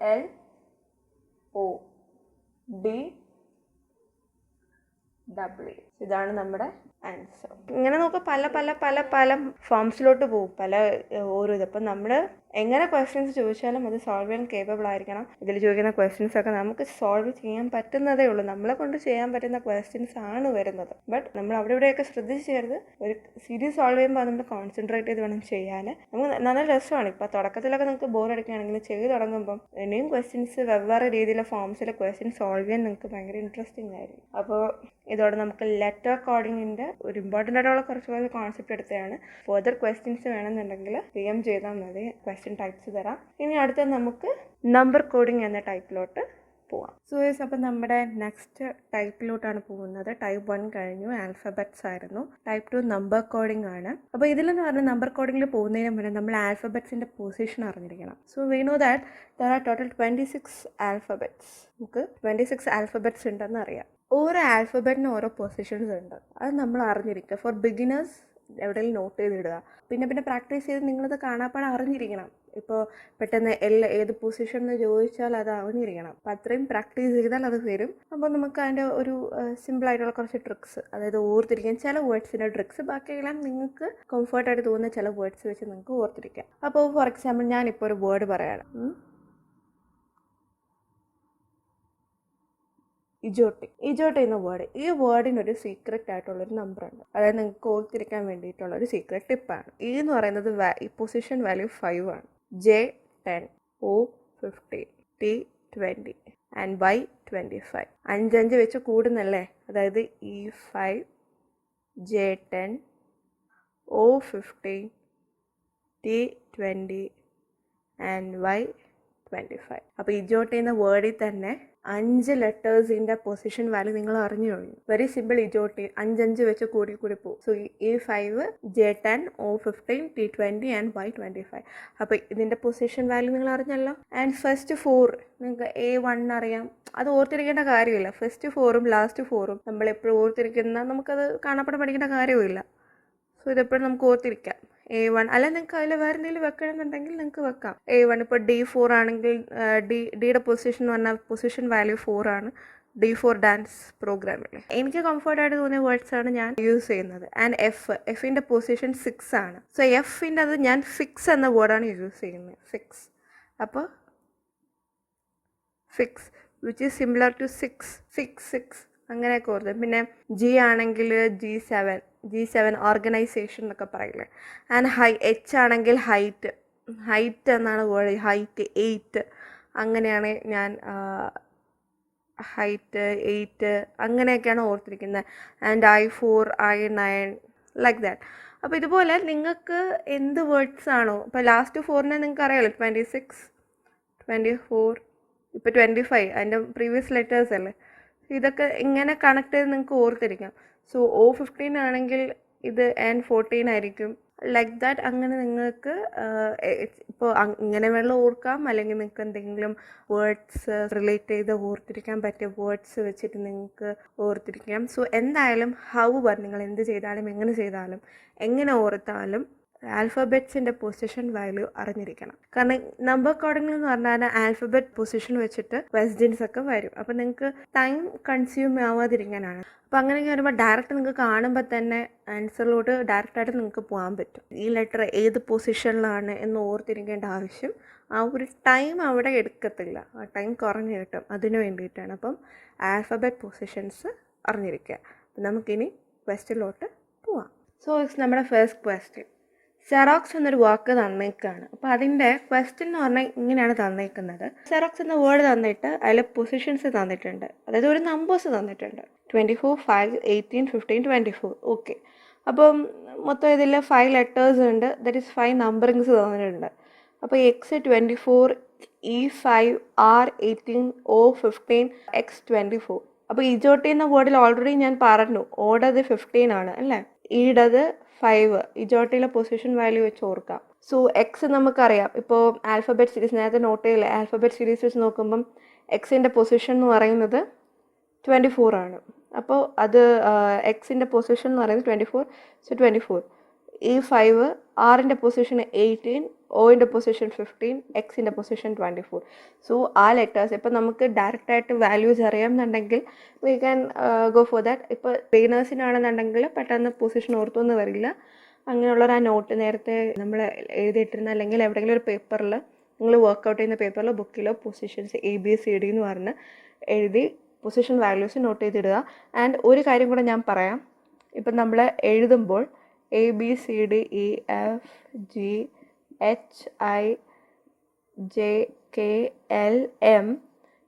LODW. ഇതാണ് നമ്മുടെ ആൻസർ. ഇങ്ങനെ നോക്കുക പല പല പല പല ഫോംസിലോട്ട് പോകും. ഓരോ അപ്പം നമ്മൾ എങ്ങനെ ക്വസ്റ്റ്യൻസ് ചോദിച്ചാലും അത് സോൾവ് ചെയ്യാൻ കേപ്പബിൾ ആയിരിക്കണം. ഇതിൽ ചോദിക്കുന്ന ക്വസ്റ്റ്യൻസൊക്കെ നമുക്ക് സോൾവ് ചെയ്യാൻ പറ്റുന്നതേ ഉള്ളൂ. നമ്മളെ കൊണ്ട് ചെയ്യാൻ പറ്റുന്ന ക്വസ്റ്റ്യൻസ് ആണ് വരുന്നത്. ബട്ട് നമ്മൾ അവിടെ ഇവിടെയൊക്കെ ശ്രദ്ധിച്ചേർത്ത് ഒരു സീരീസ് സോൾവ് ചെയ്യുമ്പോൾ നമ്മൾ കോൺസെൻട്രേറ്റ് ചെയ്ത് വേണം ചെയ്യാൻ. നമുക്ക് നല്ല രസമാണ്. ഇപ്പോൾ തുടക്കത്തിലൊക്കെ നിങ്ങൾക്ക് ബോർ അടിക്കുകയാണെങ്കിൽ ചെയ്ത് തുടങ്ങുമ്പം ഇനിയും ക്വസ്റ്റ്യൻസ് വെവ്വേറെ രീതിയിലെ ഫോംസിലെ ക്വസ്റ്റ്യൻസ് സോൾവ് ചെയ്യാൻ നിങ്ങൾക്ക് ഭയങ്കര ഇൻട്രസ്റ്റിംഗ് ആയിരിക്കും. അപ്പോൾ ഇതോടെ നമുക്ക് ലെറ്റർ കോഡിങ്ങിൻ്റെ ഒരു ഇമ്പോർട്ടൻ്റ് ആയിട്ടുള്ള കുറച്ച് കോൺസെപ്റ്റ് എടുത്തതാണ്. ഫർദർ ക്വസ്റ്റ്യൻസ് വേണമെന്നുണ്ടെങ്കിൽ PM ചെയ്താൽ മതി. ക്വസ്റ്റ്യൻ ടൈപ്സ് തരാം. ഇനി അടുത്ത നമുക്ക് നമ്പർ കോഡിങ് എന്ന ടൈപ്പിലോട്ട് പോവാം. സോ യെസ്, അപ്പം നമ്മുടെ നെക്സ്റ്റ് ടൈപ്പിലോട്ടാണ് പോകുന്നത്. ടൈപ്പ് 1 കഴിഞ്ഞു, ആൽഫബറ്റ്സ് ആയിരുന്നു. ടൈപ്പ് 2 നമ്പർ കോഡിംഗ് ആണ്. അപ്പോൾ ഇതിലെന്ന് പറഞ്ഞാൽ നമ്പർ കോഡിങ്ങിൽ പോകുന്നതിന് മുന്നേ നമ്മൾ ആൽഫബറ്റ്സിൻ്റെ പൊസിഷൻ അറിഞ്ഞിരിക്കണം. So we know that there are total 26 alphabets. നമുക്ക് 26 ആൽഫബറ്റ്സ് ഉണ്ടെന്ന് അറിയാം. ഓരോ ആൽഫബറ്റിന് ഓരോ പൊസിഷൻസ് ഉണ്ട്. അത് നമ്മൾ അറിഞ്ഞിരിക്കുക. ഫോർ ബിഗിനേഴ്സ് എവിടെയെങ്കിലും നോട്ട് ചെയ്തിടുക. പിന്നെ പ്രാക്ടീസ് ചെയ്ത് നിങ്ങളത് കാണാപ്പാടെ അറിഞ്ഞിരിക്കണം. ഇപ്പോൾ പെട്ടെന്ന് ഏത് പൊസിഷൻ എന്ന് ചോദിച്ചാൽ അത് അറിഞ്ഞിരിക്കണം. അപ്പോൾ അത്രയും പ്രാക്ടീസ് ചെയ്താൽ അത് വരും. അപ്പോൾ നമുക്ക് അതിൻ്റെ ഒരു സിമ്പിളായിട്ടുള്ള കുറച്ച് ട്രിക്സ്, അതായത് ഓർത്തിരിക്കാൻ ചില വേർഡ്സിൻ്റെ ട്രിക്സ്, ബാക്കിയെല്ലാം നിങ്ങൾക്ക് കംഫർട്ടായിട്ട് തോന്നുന്ന ചില വേർഡ്സ് വെച്ച് നിങ്ങൾക്ക് ഓർത്തിരിക്കാം. അപ്പോൾ ഫോർ എക്സാമ്പിൾ ഞാനിപ്പോൾ ഒരു വേർഡ് പറയാണ്. ഇജോട്ടി എന്ന വേർഡ്. ഈ വേർഡിനൊരു സീക്രറ്റ് ആയിട്ടുള്ളൊരു നമ്പറുണ്ട്. അതായത് നിങ്ങൾക്ക് ഓർത്തിരിക്കാൻ വേണ്ടിയിട്ടുള്ള ഒരു സീക്രറ്റ് ടിപ്പാണ്. എന്ന് പറയുന്നത് ഈ പൊസിഷൻ വാല്യൂ 5 ആണ്. J10 O15 T20 and Y25. 5 വെച്ച് കൂടുന്നല്ലേ. അതായത് E5 J10 O15 T20 and Y25. അപ്പോൾ ഇജോട്ടി എന്ന വേർഡിൽ തന്നെ 5 ലെറ്റേഴ്സിൻ്റെ പൊസിഷൻ വാല്യൂ നിങ്ങൾ അറിഞ്ഞു കഴിഞ്ഞു. Very simple. ഇജോട്ടി 5 വെച്ച് കൂടി പോകും. So E5 J10 O15 T20 and Y25. അപ്പോൾ ഇതിൻ്റെ പൊസിഷൻ വാല്യൂ നിങ്ങൾ അറിഞ്ഞല്ലോ. ആൻഡ് ഫസ്റ്റ് 4 നിങ്ങൾക്ക് A1 അറിയാം. അത് ഓർത്തിരിക്കേണ്ട കാര്യമില്ല. ഫസ്റ്റ് 4ഉം ലാസ്റ്റ് 4ഉം നമ്മളെപ്പോഴും ഓർത്തിരിക്കുന്ന, നമുക്കത് കാണാപ്പാടെ പഠിക്കേണ്ട കാര്യമില്ല. സോ ഇതെപ്പോഴും നമുക്ക് ഓർത്തിരിക്കാം. A1 അല്ല, നിങ്ങൾക്ക് അതിൽ വേറെ എന്തെങ്കിലും വെക്കണമെന്നുണ്ടെങ്കിൽ നിങ്ങൾക്ക് വെക്കാം. A1 ഇപ്പോൾ D4 ആണെങ്കിൽ ഡിയുടെ പൊസിഷൻ എന്ന് പറഞ്ഞാൽ പൊസിഷൻ വാല്യൂ 4 ആണ്. D4 ഡാൻസ് പ്രോഗ്രാമിൽ എനിക്ക് കംഫർട്ടായിട്ട് തോന്നിയ വേർഡ്സാണ് ഞാൻ യൂസ് ചെയ്യുന്നത്. ആൻഡ് എഫിൻ്റെ പൊസിഷൻ 6 ആണ്. സോ എഫിൻ്റെ അത് ഞാൻ ഫിക്സ് എന്ന വേർഡാണ് യൂസ് ചെയ്യുന്നത്. ഫിക്സ്. അപ്പോൾ fix which is similar to 6 അങ്ങനെയൊക്കെ ഓർത്ത്. പിന്നെ ജി ആണെങ്കിൽ G7 ഓർഗനൈസേഷൻ എന്നൊക്കെ പറയില്ലേ. ആൻഡ് എച്ച് ആണെങ്കിൽ ഹൈറ്റ് എന്നാണ് വേർഡ്. ഹൈറ്റ് 8 അങ്ങനെയാണ് ഞാൻ ഹൈറ്റ് 8 അങ്ങനെയൊക്കെയാണ് ഓർത്തിരിക്കുന്നത്. And I4 I9 like that. അപ്പോൾ ഇതുപോലെ നിങ്ങൾക്ക് എന്ത് വേർഡ്സ് ആണോ, ഇപ്പോൾ ലാസ്റ്റ് 4നെ നിങ്ങൾക്ക് അറിയാമല്ലോ, 26 24 ഇപ്പോൾ 25 അതിൻ്റെ പ്രീവിയസ് ലെറ്റേഴ്സ് അല്ലേ. ഇതൊക്കെ ഇങ്ങനെ കണക്ട് ചെയ്ത് നിങ്ങൾക്ക് ഓർത്തിരിക്കാം. സോ O15 ആണെങ്കിൽ ഇത് N14 ആയിരിക്കും. Like that. അങ്ങനെ നിങ്ങൾക്ക് ഇപ്പോൾ ഇങ്ങനെ വേണമെങ്കിൽ ഓർക്കാം, അല്ലെങ്കിൽ നിങ്ങൾക്ക് എന്തെങ്കിലും വേർഡ്സ് റിലേറ്റ് ചെയ്ത് ഓർത്തിരിക്കാൻ പറ്റിയ വേർഡ്സ് വെച്ചിട്ട് നിങ്ങൾക്ക് ഓർത്തിരിക്കാം. സോ എന്തായാലും നിങ്ങൾ എന്ത് ചെയ്താലും എങ്ങനെ ചെയ്താലും എങ്ങനെ ഓർത്താലും ആൽഫബറ്റ്സിൻ്റെ പൊസിഷൻ വാല്യൂ അറിഞ്ഞിരിക്കണം. കാരണം നമ്പർ കോഡിംഗ് എന്ന് പറഞ്ഞാൽ ആൽഫബറ്റ് പൊസിഷൻ വെച്ചിട്ട് ക്വസ്റ്റ്യൻസ് ഒക്കെ വരും. അപ്പോൾ നിങ്ങൾക്ക് ടൈം കൺസ്യൂം ആവാതിരിക്കാനാണ്. അപ്പോൾ അങ്ങനെയൊക്കെ വരുമ്പോൾ ഡയറക്റ്റ് നിങ്ങൾക്ക് കാണുമ്പോൾ തന്നെ ആൻസറിലോട്ട് ഡയറക്റ്റായിട്ട് നിങ്ങൾക്ക് പോകാൻ പറ്റും. ഈ ലെറ്റർ ഏത് പൊസിഷനിലാണ് എന്ന് ഓർത്തിരിക്കേണ്ട ആവശ്യം ആ ഒരു ടൈം അവിടെ എടുക്കത്തില്ല. ആ ടൈം കുറഞ്ഞു കിട്ടും. അതിന് വേണ്ടിയിട്ടാണ്. അപ്പം ആൽഫബറ്റ് പൊസിഷൻസ് അറിഞ്ഞിരിക്കുക. അപ്പം നമുക്കിനി ക്വസ്റ്റ്യനിലോട്ട് പോവാം. സോ ഇറ്റ്സ് നമ്മുടെ ഫസ്റ്റ് ക്വസ്റ്റ്യൻ. സെറോക്സ് എന്നൊരു വാക്ക് തന്നേക്കാണ്. അപ്പോൾ അതിൻ്റെ ക്വസ്റ്റ്യൻ എന്ന് പറഞ്ഞാൽ ഇങ്ങനെയാണ് തന്നേക്കുന്നത്. സെറോക്സ് എന്ന വേർഡ് തന്നിട്ട് അതിൽ പൊസിഷൻസ് തന്നിട്ടുണ്ട്, അതായത് ഒരു നമ്പേഴ്സ് തന്നിട്ടുണ്ട്. 24 5 18 15 24. ഓക്കെ. അപ്പം മൊത്തം ഇതിൽ 5 ലെറ്റേഴ്സ് ഉണ്ട്. ദറ്റ് ഈസ് 5 നമ്പറിങ്സ് തന്നിട്ടുണ്ട്. അപ്പോൾ X24 E5 R18 O15 X24. അപ്പോൾ ഇജോട്ടി എന്ന വേർഡിൽ ഓൾറെഡി ഞാൻ പറഞ്ഞു ഓടത് 15 ആണ് അല്ലേ, ഈടത് 5. ഇജോട്ടിയിലെ പൊസിഷൻ വാല്യൂ വെച്ച് ഓർക്കാം. സോ എക്സ് നമുക്കറിയാം. ഇപ്പോൾ ആൽഫബറ്റ് സീരീസ് നേരത്തെ നോട്ട് ചെയ്യില്ല, ആൽഫബറ്റ് സീരീസ് വെച്ച് നോക്കുമ്പം എക്സിൻ്റെ പൊസിഷൻ എന്ന് പറയുന്നത് 24 ആണ്. അപ്പോൾ അത് എക്സിൻ്റെ പൊസിഷൻ എന്ന് പറയുന്നത് 24. സോ 24. E5 ആറിൻ്റെ പൊസിഷൻ 18, ഒൻ്റെ പൊസിഷൻ 15, എക്സിൻ്റെ പൊസിഷൻ 24. സോ ആ ലെറ്റേഴ്സ് ഇപ്പോൾ നമുക്ക് ഡയറക്റ്റായിട്ട് വാല്യൂസ് അറിയാമെന്നുണ്ടെങ്കിൽ we can go for that. ഇപ്പോൾ ബിഗിനേഴ്സിനാണെന്നുണ്ടെങ്കിൽ പെട്ടെന്ന് പൊസിഷൻ ഓർത്തൊന്നും വരില്ല. അങ്ങനെയുള്ളൊരു ആ നോട്ട് നേരത്തെ നമ്മൾ എഴുതിയിട്ടിരുന്ന അല്ലെങ്കിൽ എവിടെയെങ്കിലും ഒരു പേപ്പറിൽ നിങ്ങൾ വർക്കൗട്ട് ചെയ്യുന്ന പേപ്പറിലോ ബുക്കിലോ പൊസിഷൻസ് ABCD എന്ന് പറഞ്ഞ് എഴുതി പൊസിഷൻ വാല്യൂസ് നോട്ട് ചെയ്തിടുക. ആൻഡ് ഒരു കാര്യം കൂടെ ഞാൻ പറയാം. ഇപ്പം നമ്മൾ എഴുതുമ്പോൾ ABCDEFGHIJKLM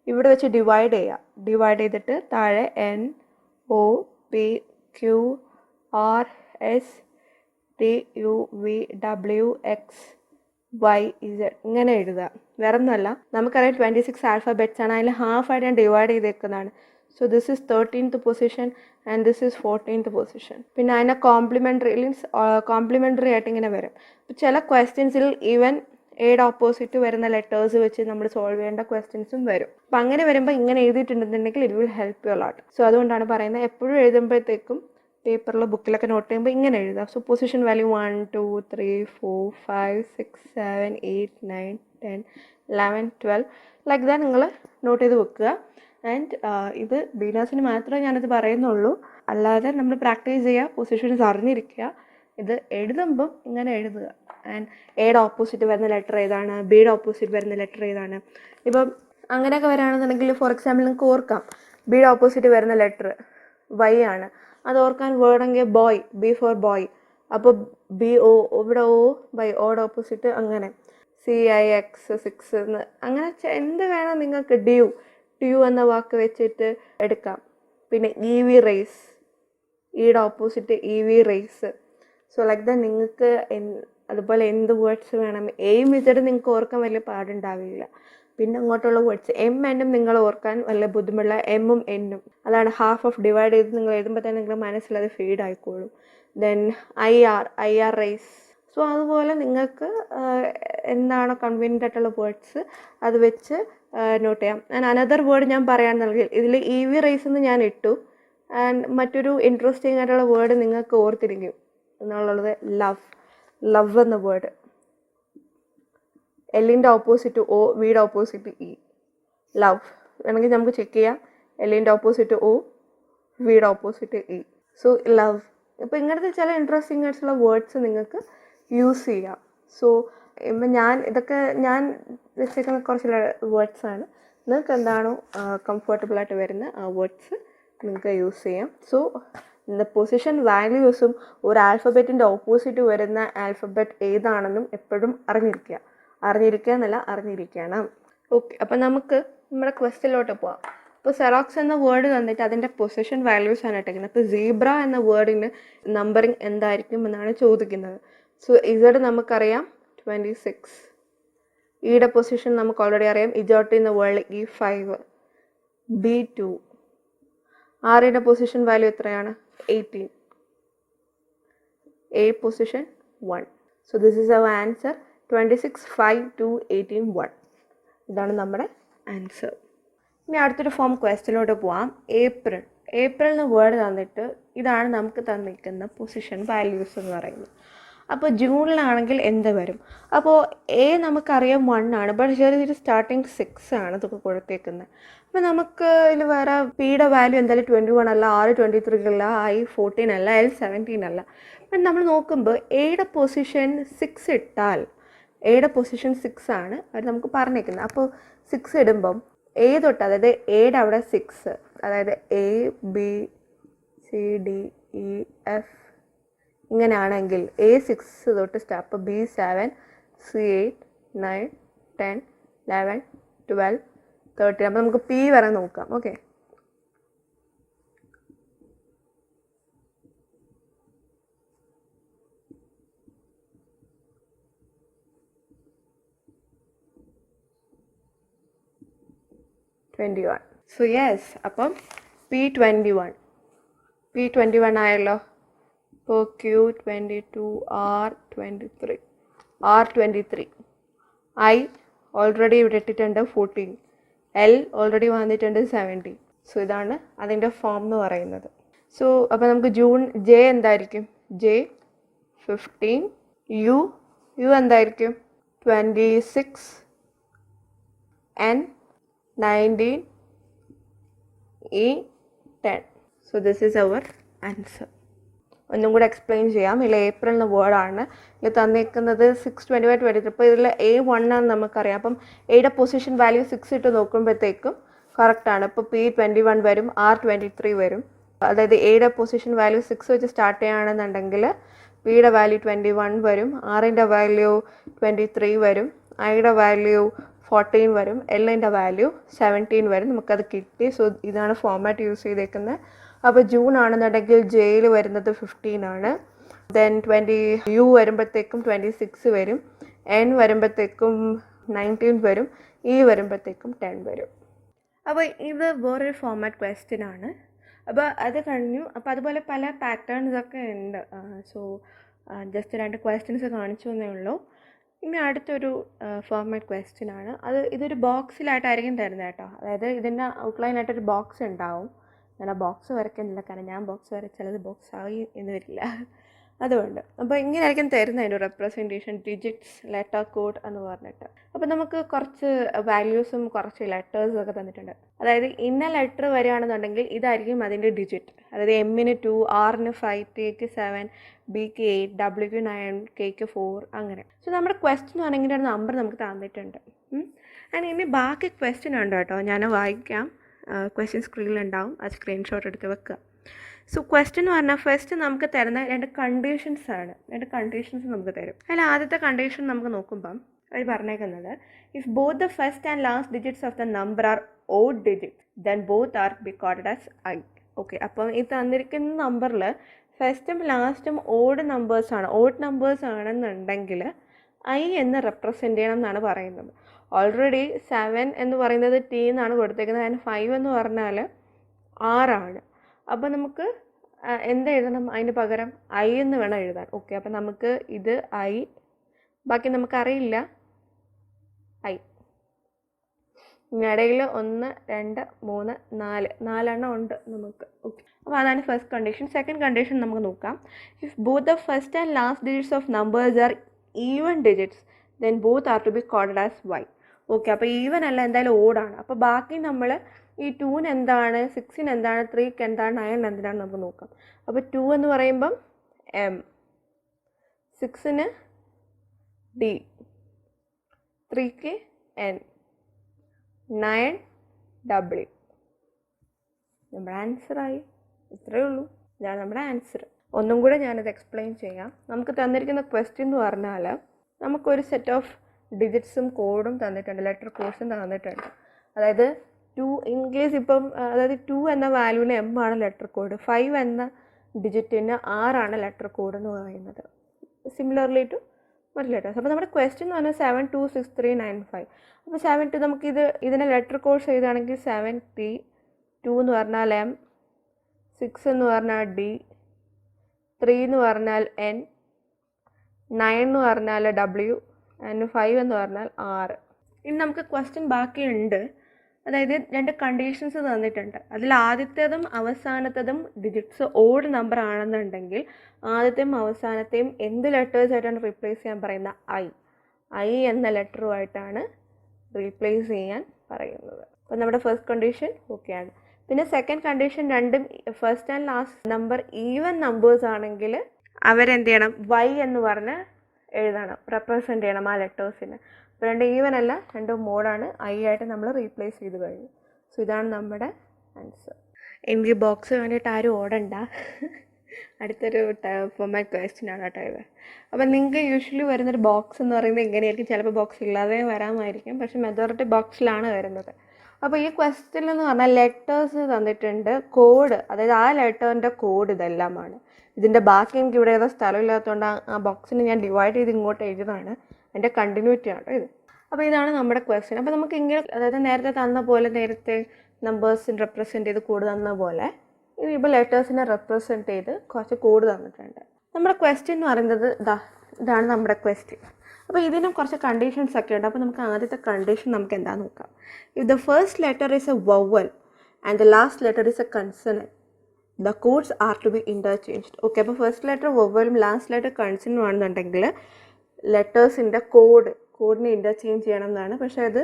ഇവിടെ വെച്ച് ഡിവൈഡ് ചെയ്യുക. ഡിവൈഡ് ചെയ്തിട്ട് താഴെ NOPQRSTUVWXYZ ഇങ്ങനെ എഴുതുക. വേറെ ഒന്നുമല്ല, നമുക്കറിയാം 26 ആൽഫബറ്റ്സ് ആണ്. അതിൽ ഹാഫായിട്ട് ഞാൻ ഡിവൈഡ് ചെയ്തേക്കുന്നതാണ്. So this is 13th position and this is 14th position. പിന്നെ അതിനെ കോംപ്ലിമെൻ്ററി ആയിട്ട് ഇങ്ങനെ വരും. ചില ക്വസ്റ്റ്യൻസിൽ ഈവൻ എയുടെ ഓപ്പോസിറ്റ് വരുന്ന ലെറ്റേഴ്സ് വെച്ച് നമ്മൾ സോൾവ് ചെയ്യേണ്ട ക്വസ്റ്റ്യൻസും വരും. അപ്പം അങ്ങനെ വരുമ്പോൾ ഇങ്ങനെ എഴുതിയിട്ടുണ്ടെന്നുണ്ടെങ്കിൽ it will help you lot. So അതുകൊണ്ടാണ് പറയുന്നത് എപ്പോഴും എഴുതുമ്പോഴത്തേക്കും പേപ്പറിൽ ബുക്കിലൊക്കെ നോട്ട് ചെയ്യുമ്പോൾ ഇങ്ങനെ എഴുതാം. So position value 1 2 3 4 5 6 7 8 9 10 11 12 like that നിങ്ങൾ നോട്ട് ചെയ്ത് വെക്കുക. ആൻഡ് ഇത് ബിഗിനേഴ്സിന് മാത്രമേ ഞാനിത് പറയുന്നുള്ളൂ, അല്ലാതെ നമ്മൾ പ്രാക്ടീസ് ചെയ്യുക, പൊസിഷൻസ് അറിഞ്ഞിരിക്കുക. ഇത് എഴുതുമ്പം ഇങ്ങനെ എഴുതുക. ആൻഡ് എയുടെ ഓപ്പോസിറ്റ് വരുന്ന ലെറ്റർ ഏതാണ്, ബിയുടെ ഓപ്പോസിറ്റ് വരുന്ന ലെറ്റർ ഏതാണ്. ഇപ്പം അങ്ങനെയൊക്കെ വരികയാണെന്നുണ്ടെങ്കിൽ ഫോർ എക്സാമ്പിൾ നിങ്ങൾക്ക് ഓർക്കാം ബിയുടെ ഓപ്പോസിറ്റ് വരുന്ന ലെറ്റർ Y ആണ്. അത് ഓർക്കാൻ വേർഡെങ്കിൽ ബോയ്, B ഫോർ ബോയ്. അപ്പോൾ BO ഇവിടെ O ബൈ ഓയുടെ ഓപ്പോസിറ്റ് അങ്ങനെ CIX 6 എന്ന് അങ്ങനെ എന്ത് വേണം നിങ്ങൾക്ക് ഡ്യൂ എന്ന വാക്ക് വെച്ചിട്ട് എടുക്കാം. പിന്നെ EV റേസ്, ഈയുടെ opposite EV race. So like that നിങ്ങൾക്ക് അതുപോലെ എന്ത് വേർഡ്സ് വേണം എയും ഇതും നിങ്ങൾക്ക് ഓർക്കാൻ വലിയ പാടുണ്ടാവില്ല. പിന്നെ അങ്ങോട്ടുള്ള വേർഡ്സ് M-N നിങ്ങൾ ഓർക്കാൻ വലിയ ബുദ്ധിമുട്ടുള്ള M-ഉം N-ഉം. അതാണ് ഹാഫ് ഓഫ് ഡിവൈഡ് ചെയ്ത് നിങ്ങൾ എഴുതുമ്പോൾ തന്നെ നിങ്ങൾ മനസ്സിലത് ഫീഡ് ആയിക്കോളും. Then IR race. സോ അതുപോലെ നിങ്ങൾക്ക് എന്താണോ കൺവീനിയൻ്റ് ആയിട്ടുള്ള വേർഡ്സ് അത് വെച്ച് നോട്ട് ചെയ്യാം. ആൻഡ് അനദർ വേർഡ് ഞാൻ പറയാൻ നൽകി ഇതിൽ EV റേസ് എന്ന് ഞാൻ ഇട്ടു. ആൻഡ് മറ്റൊരു ഇൻട്രസ്റ്റിംഗ് ആയിട്ടുള്ള വേർഡ് നിങ്ങൾക്ക് ഓർത്തിരിക്കും എന്നുള്ളത് ലവ് എന്ന വേർഡ്. എല്ലിൻ്റെ ഓപ്പോസിറ്റ് O, വിയുടെ ഓപ്പോസിറ്റ് E. ലവ് വേണമെങ്കിൽ നമുക്ക് ചെക്ക് ചെയ്യാം. എല്ലിൻ്റെ ഓപ്പോസിറ്റ് ഒ, വിയുടെ ഓപ്പോസിറ്റ് ഇ. So love. ഇപ്പോൾ ഇങ്ങനത്തെ ചില ഇൻട്രസ്റ്റിംഗ് ആയിട്ടുള്ള വേർഡ്സ് നിങ്ങൾക്ക് യൂസ് ചെയ്യാം. സോ ഇപ്പം ഞാൻ വെച്ചേക്കുന്ന കുറച്ച് വേർഡ്സാണ്. നിങ്ങൾക്ക് എന്താണോ കംഫർട്ടബിളായിട്ട് വരുന്ന ആ വേർഡ്സ് നിങ്ങൾക്ക് യൂസ് ചെയ്യാം. സോ പൊസിഷൻ വാല്യൂസും ഒരു ആൽഫബറ്റിൻ്റെ ഓപ്പോസിറ്റ് വരുന്ന ആൽഫബറ്റ് ഏതാണെന്നും എപ്പോഴും അറിഞ്ഞിരിക്കണം. ഓക്കെ, അപ്പം നമുക്ക് നമ്മുടെ ക്വസ്റ്റ്യനിലോട്ട് പോവാം. അപ്പോൾ സെറോക്സ് എന്ന വേർഡ് തന്നിട്ട് അതിൻ്റെ പൊസിഷൻ വാല്യൂസ് ആണ് ഇട്ടിരിക്കുന്നത്. അപ്പോൾ സീബ്ര എന്ന വേർഡിന് നമ്പറിങ് എന്തായിരിക്കും എന്നാണ് ചോദിക്കുന്നത്. സോ ഇസഡ് നമുക്കറിയാം 26. ഇയുടെ പൊസിഷൻ നമുക്ക് ഓൾറെഡി അറിയാം. ഇജോട്ട് എന്ന വേർഡ് E5, B2. ആറിൻ്റെ പൊസിഷൻ വാല്യൂ എത്രയാണ്? 18. A position 1. So this is our answer. 26, 5, 2, 18, 1. ഇതാണ് നമ്മുടെ ആൻസർ. ഇനി അടുത്തൊരു ഫോം ക്വസ്റ്റ്യനിലോട്ട് പോവാം. ഏപ്രിൽ എന്ന വേർഡ് തന്നിട്ട് ഇതാണ് നമുക്ക് തന്നിരിക്കുന്ന പൊസിഷൻ വാല്യൂസ് എന്ന് പറയുന്നത്. അപ്പോൾ ജൂണിലാണെങ്കിൽ എന്ത് വരും? അപ്പോൾ എ നമുക്കറിയാം 1 ആണ്, ബട്ട് ചെറിയൊരു സ്റ്റാർട്ടിങ് 6 ആണ് ഇതൊക്കെ കൊടുത്തേക്കുന്നത്. അപ്പോൾ നമുക്ക് ഇതിൽ വേറെ പിയുടെ വാല്യൂ എന്തായാലും 21 അല്ല, R 23 അല്ല, I 14 അല്ല, L 17 അല്ല. അപ്പം നമ്മൾ നോക്കുമ്പോൾ എയുടെ പൊസിഷൻ 6 ഇട്ടാൽ, എയുടെ പൊസിഷൻ 6 ആണ് അവർ നമുക്ക് പറഞ്ഞേക്കുന്നത്. അപ്പോൾ 6 ഇടുമ്പം എ തൊട്ട്, അതായത് എയുടെ അവിടെ 6, അതായത് A B C D E F ഇങ്ങനെയാണെങ്കിൽ A 6 തൊട്ട് സ്റ്റാപ്പ്, B 7, C 8, 9, 10, 11, 12, 13. അപ്പോൾ നമുക്ക് P വരെ നോക്കാം. ഓക്കെ, സോ യെസ്, അപ്പം P21 ആയല്ലോ. ഇപ്പോൾ Q22, R23, I ഓൾറെഡി ഇവിടെ ഇട്ടിട്ടുണ്ട് 14, L ഓൾറെഡി വന്നിട്ടുണ്ട് 70. സോ ഇതാണ് അതിൻ്റെ ഫോം എന്ന് പറയുന്നത്. സോ അപ്പോൾ നമുക്ക് ജൂൺ J എന്തായിരിക്കും? J 15, U എന്തായിരിക്കും? 26, N 19, E 10. So this is our answer. ഒന്നും കൂടെ എക്സ്പ്ലെയിൻ ചെയ്യാം. ഇതിൽ ഏപ്രിൽ എന്ന വേർഡാണ് ഇത് തന്നിരിക്കുന്നത്. 6, 25, 23. ഇപ്പോൾ ഇതിൽ A1 ആണെന്ന് നമുക്കറിയാം. അപ്പം എയുടെ പൊസിഷൻ വാല്യൂ 6 ഇട്ട് നോക്കുമ്പോഴത്തേക്കും കറക്റ്റാണ്. ഇപ്പോൾ P21 വരും, R23 വരും. അതായത് എയുടെ പൊസിഷൻ വാല്യൂ 6 വെച്ച് സ്റ്റാർട്ട് ചെയ്യുകയാണെന്നുണ്ടെങ്കിൽ പിയുടെ വാല്യൂ 21 വരും, ആറിൻ്റെ വാല്യൂ 23 വരും, ഐയുടെ വാല്യൂ 14 വരും, എല്ലിൻ്റെ വാല്യൂ 17 വരും. നമുക്കത് കിട്ടി. സോ ഇതാണ് ഫോമാറ്റ് യൂസ് ചെയ്തേക്കുന്നത്. അപ്പോൾ ജൂൺ ആണെന്നുണ്ടെങ്കിൽ ജെയിൽ വരുന്നത് 15 ആണ്. ദെൻ U വരുമ്പോഴത്തേക്കും 26 വരും, N വരുമ്പോഴത്തേക്കും 19 വരും, E വരുമ്പോഴത്തേക്കും 10 വരും. അപ്പോൾ ഇത് വേറൊരു ഫോമാറ്റ് ക്വസ്റ്റ്യൻ ആണ്. അപ്പോൾ അത് കഴിഞ്ഞു. അപ്പോൾ അതുപോലെ പല പാറ്റേൺസൊക്കെ ഉണ്ട്. സോ ജസ്റ്റ് 2 ക്വസ്റ്റ്യൻസ് കാണിച്ചു എന്നേ ഉള്ളൂ. ഇനി അടുത്തൊരു ഫോർമാറ്റ് ക്വസ്റ്റ്യൻ ആണ്. ഇതൊരു ബോക്സിലായിട്ടായിരിക്കും തരുന്നത് കേട്ടോ. അതായത് ഇതിൻ്റെ ഔട്ട്ലൈനായിട്ടൊരു ബോക്സ് ഉണ്ടാവും. ഞാൻ ആ ബോക്സ് വരയ്ക്കുന്നില്ല, കാരണം ഞാൻ ബോക്സ് വരച്ചാലത് ബോക്സ് ആയി എന്ന് വരില്ല, അതുകൊണ്ട്. അപ്പോൾ ഇങ്ങനെയായിരിക്കും തരുന്നത് അതിൻ്റെ റെപ്രസെൻറ്റേഷൻ, ഡിജിറ്റ്സ്, ലെറ്റർ കോഡ് എന്ന് പറഞ്ഞിട്ട്. അപ്പോൾ നമുക്ക് കുറച്ച് വാല്യൂസും കുറച്ച് ലെറ്റേഴ്സൊക്കെ തന്നിട്ടുണ്ട്. അതായത് ഇന്ന ലെറ്റർ വരികയാണെന്നുണ്ടെങ്കിൽ ഇതായിരിക്കും അതിൻ്റെ ഡിജിറ്റ്. അതായത് എമ്മിന് 2, ആറിന് 5, ടിക്ക് 7, ബിക്ക് 8, ഡബ്ല്യൂക്ക് 9, കെക്ക് 4 അങ്ങനെ. സോ നമ്മുടെ ക്വസ്റ്റ്യൻ ആണെങ്കിൽ ഒരു നമ്പർ നമുക്ക് തന്നിട്ടുണ്ട്. ആൻഡ് ഇനി ബാക്കി ക്വസ്റ്റ്യൻ ഉണ്ട് കേട്ടോ, ഞാൻ വായിക്കാം. ക്വസ്റ്റ്യൻ സ്ക്രീനിലുണ്ടാവും, ആ സ്ക്രീൻഷോട്ട് എടുത്ത് വെക്കുക. സോ ക്വസ്റ്റ്യൻ എന്ന് പറഞ്ഞാൽ ഫസ്റ്റ് നമുക്ക് തരുന്ന 2 കണ്ടീഷൻസ് ആണ്. 2 കണ്ടീഷൻസ് നമുക്ക് തരും. അതിൽ ആദ്യത്തെ കണ്ടീഷൻ നമുക്ക് നോക്കുമ്പം അവർ പറഞ്ഞേക്കുന്നത്, if both the first and last digits of the number are odd digits then both are recorded as I. Okay, അപ്പം ഈ തന്നിരിക്കുന്ന നമ്പറിൽ ഫസ്റ്റും ലാസ്റ്റും ഓഡ് നമ്പേഴ്സ് ആണെന്നുണ്ടെങ്കിൽ ഐ എന്ന് റെപ്രസെൻ്റ് ചെയ്യണം എന്നാണ് പറയുന്നത്. ഓൾറെഡി 7 എന്ന് പറയുന്നത് T എന്നാണ് കൊടുത്തേക്കുന്നത്, അതിന് 5 എന്ന് പറഞ്ഞാൽ ആറാണ്. അപ്പോൾ നമുക്ക് എന്ത് എഴുതണം? അതിന് പകരം ഐ എന്ന് വേണം എഴുതാൻ. ഓക്കെ, അപ്പം നമുക്ക് ഇത് ഐ, ബാക്കി നമുക്കറിയില്ല ഐ. ഇടയിൽ 1, 2, 3, 4 ഉണ്ട് നമുക്ക്. ഓക്കെ, അപ്പോൾ അതാണ് ഫസ്റ്റ് കണ്ടീഷൻ. സെക്കൻഡ് കണ്ടീഷൻ നമുക്ക് നോക്കാം. If both the first and last digits of numbers are even digits then both are to be called as Y. Okay, അപ്പോൾ ഈവൻ അല്ല, എന്തായാലും ഓടാണ്. അപ്പോൾ ബാക്കി നമ്മൾ ഈ 2-ന് എന്താണ്, 6-ന് എന്താണ്, 3-ക്ക് എന്താണ്, 9-ന് എന്താണ് നമുക്ക് നോക്കാം. അപ്പോൾ 2 എന്ന് പറയുമ്പം M, 6-ന് D, 3-ക്ക് N, 9 W. നമ്മുടെ ആൻസറായി. ഇത്രയേ ഉള്ളൂ. ഇതാണ് നമ്മുടെ ആൻസർ. ഒന്നും കൂടെ ഞാനത് എക്സ്പ്ലെയിൻ ചെയ്യാം. നമുക്ക് തന്നിരിക്കുന്ന ക്വസ്റ്റ്യൻ എന്ന് പറഞ്ഞാൽ നമുക്കൊരു സെറ്റ് ഓഫ് ഡിജിറ്റ്സും കോഡും തന്നിട്ടുണ്ട്, ലെറ്റർ കോഡ്സും തന്നിട്ടുണ്ട്. അതായത് 2 ഇൻ കേസ് ഇപ്പം അതായത് 2 എന്ന വാല്യൂവിന് M ആണ് ലെറ്റർ കോഡ്, 5 എന്ന ഡിജിറ്റിന് R ആണ് ലെറ്റർ കോഡ് എന്ന് പറയുന്നത്. സിമിലർലി ടു മറ്റു ലെറ്റേഴ്സ്. അപ്പോൾ നമ്മുടെ ക്വസ്റ്റ്യൻ എന്ന് പറഞ്ഞാൽ 726395. അപ്പോൾ 72 നമുക്കിത് ഇതിനെ ലെറ്റർ കോഡ്സ് എഴുതുകയാണെങ്കിൽ 7T, 2 എന്ന് പറഞ്ഞാൽ M, 6 എന്ന് പറഞ്ഞാൽ D, 3 എന്ന് പറഞ്ഞാൽ N, 9 എന്ന് പറഞ്ഞാൽ W, ആൻഡ് 5 എന്ന് പറഞ്ഞാൽ R. ഇനി നമുക്ക് ക്വസ്റ്റ്യൻ ബാക്കിയുണ്ട്. അതായത് 2 കണ്ടീഷൻസ് തന്നിട്ടുണ്ട്. അതിൽ ആദ്യത്തേതും അവസാനത്തേതും ഡിജിറ്റ്സ് ഓഡ് നമ്പർ ആണെന്നുണ്ടെങ്കിൽ ആദ്യത്തെയും അവസാനത്തെയും എന്ത് ലെറ്റേഴ്സ് ആയിട്ടാണ് റീപ്ലേസ് ചെയ്യാൻ പറയുന്നത്? I എന്ന ലെറ്ററുമായിട്ടാണ് റീപ്ലേസ് ചെയ്യാൻ പറയുന്നത്. അപ്പോൾ നമ്മുടെ ഫസ്റ്റ് കണ്ടീഷൻ ഓക്കെയാണ്. പിന്നെ സെക്കൻഡ് കണ്ടീഷൻ, രണ്ടും first and last number even numbers ആണെങ്കിൽ അവരെന്ത് ചെയ്യണം? Y എന്ന് പറഞ്ഞ് എഴുതണം, റെപ്രസെൻറ്റ് ചെയ്യണം ആ ലെറ്റേഴ്സിന്. അപ്പോൾ 2 ഈവൻ അല്ല, 2 മോഡാണ്. I ആയിട്ട് നമ്മൾ റീപ്ലേസ് ചെയ്ത് കഴിഞ്ഞു. സോ ഇതാണ് നമ്മുടെ ആൻസർ. എനിക്ക് ബോക്സ് വേണ്ടിയിട്ട് ആരും ഓടണ്ട. അടുത്തൊരു ഫോർമാറ്റ് ക്വസ്റ്റ്യൻ ആണ് കേട്ടോ ഇത്. അപ്പോൾ നിങ്ങൾക്ക് യൂഷ്വലി വരുന്നൊരു ബോക്സ് എന്ന് പറയുന്നത് ഇങ്ങനെയായിരിക്കും. ചിലപ്പോൾ ബോക്സ് ഇല്ലാതെ വരാമായിരിക്കും, പക്ഷേ മെജോറിറ്റി ബോക്സിലാണ് വരുന്നത്. അപ്പോൾ ഈ ക്വസ്റ്റ്യൻ എന്ന് പറഞ്ഞാൽ ലെറ്റേഴ്സ് തന്നിട്ടുണ്ട്, കോഡ്, അതായത് ആ ലെറ്ററിൻ്റെ കോഡ് ഇതെല്ലാമാണ്. ഇതിൻ്റെ ബാക്കി എനിക്ക് ഇവിടെ ഏതോ സ്ഥലമില്ലാത്തതുകൊണ്ട് ആ ബോക്സിനെ ഞാൻ ഡിവൈഡ് ചെയ്ത് ഇങ്ങോട്ട് എഴുതുന്നതാണ്. അതിൻ്റെ കണ്ടിന്യൂറ്റി ആണ് ഇത്. അപ്പോൾ ഇതാണ് നമ്മുടെ ക്വസ്റ്റ്യൻ. അപ്പോൾ നമുക്ക് ഇങ്ങനെ, അതായത് നേരത്തെ തന്ന പോലെ, നേരത്തെ നമ്പേഴ്സിന് റെപ്രസെൻറ്റ് ചെയ്ത് കോഡ് തന്ന പോലെ ഇപ്പോൾ ലെറ്റേഴ്സിനെ റെപ്രസെൻറ്റ് ചെയ്ത് കുറച്ച് കോഡ് തന്നിട്ടുണ്ട്. നമ്മുടെ ക്വസ്റ്റ്യൻ എന്ന് പറയുന്നത് ഇതാണ് നമ്മുടെ ക്വസ്റ്റ്യൻ. അപ്പോൾ ഇതിനും കുറച്ച് കണ്ടീഷൻസ് ഒക്കെ ഉണ്ട്. അപ്പോൾ നമുക്ക് ആദ്യത്തെ കണ്ടീഷൻ നമുക്ക് എന്താണെന്ന് നോക്കാം. If the first letter is a vowel and the last letter is a consonant, the codes are to be interchanged. Okay, അപ്പോൾ ഫസ്റ്റ് ലെറ്റർ വവലും ലാസ്റ്റ് ലെറ്റർ കൺസണന്റും ആണെന്നുണ്ടെങ്കിൽ ലെറ്റേഴ്സിൻ്റെ കോഡിനെ ഇൻ്റർചേഞ്ച് ചെയ്യണം എന്നാണ്. പക്ഷേ അത്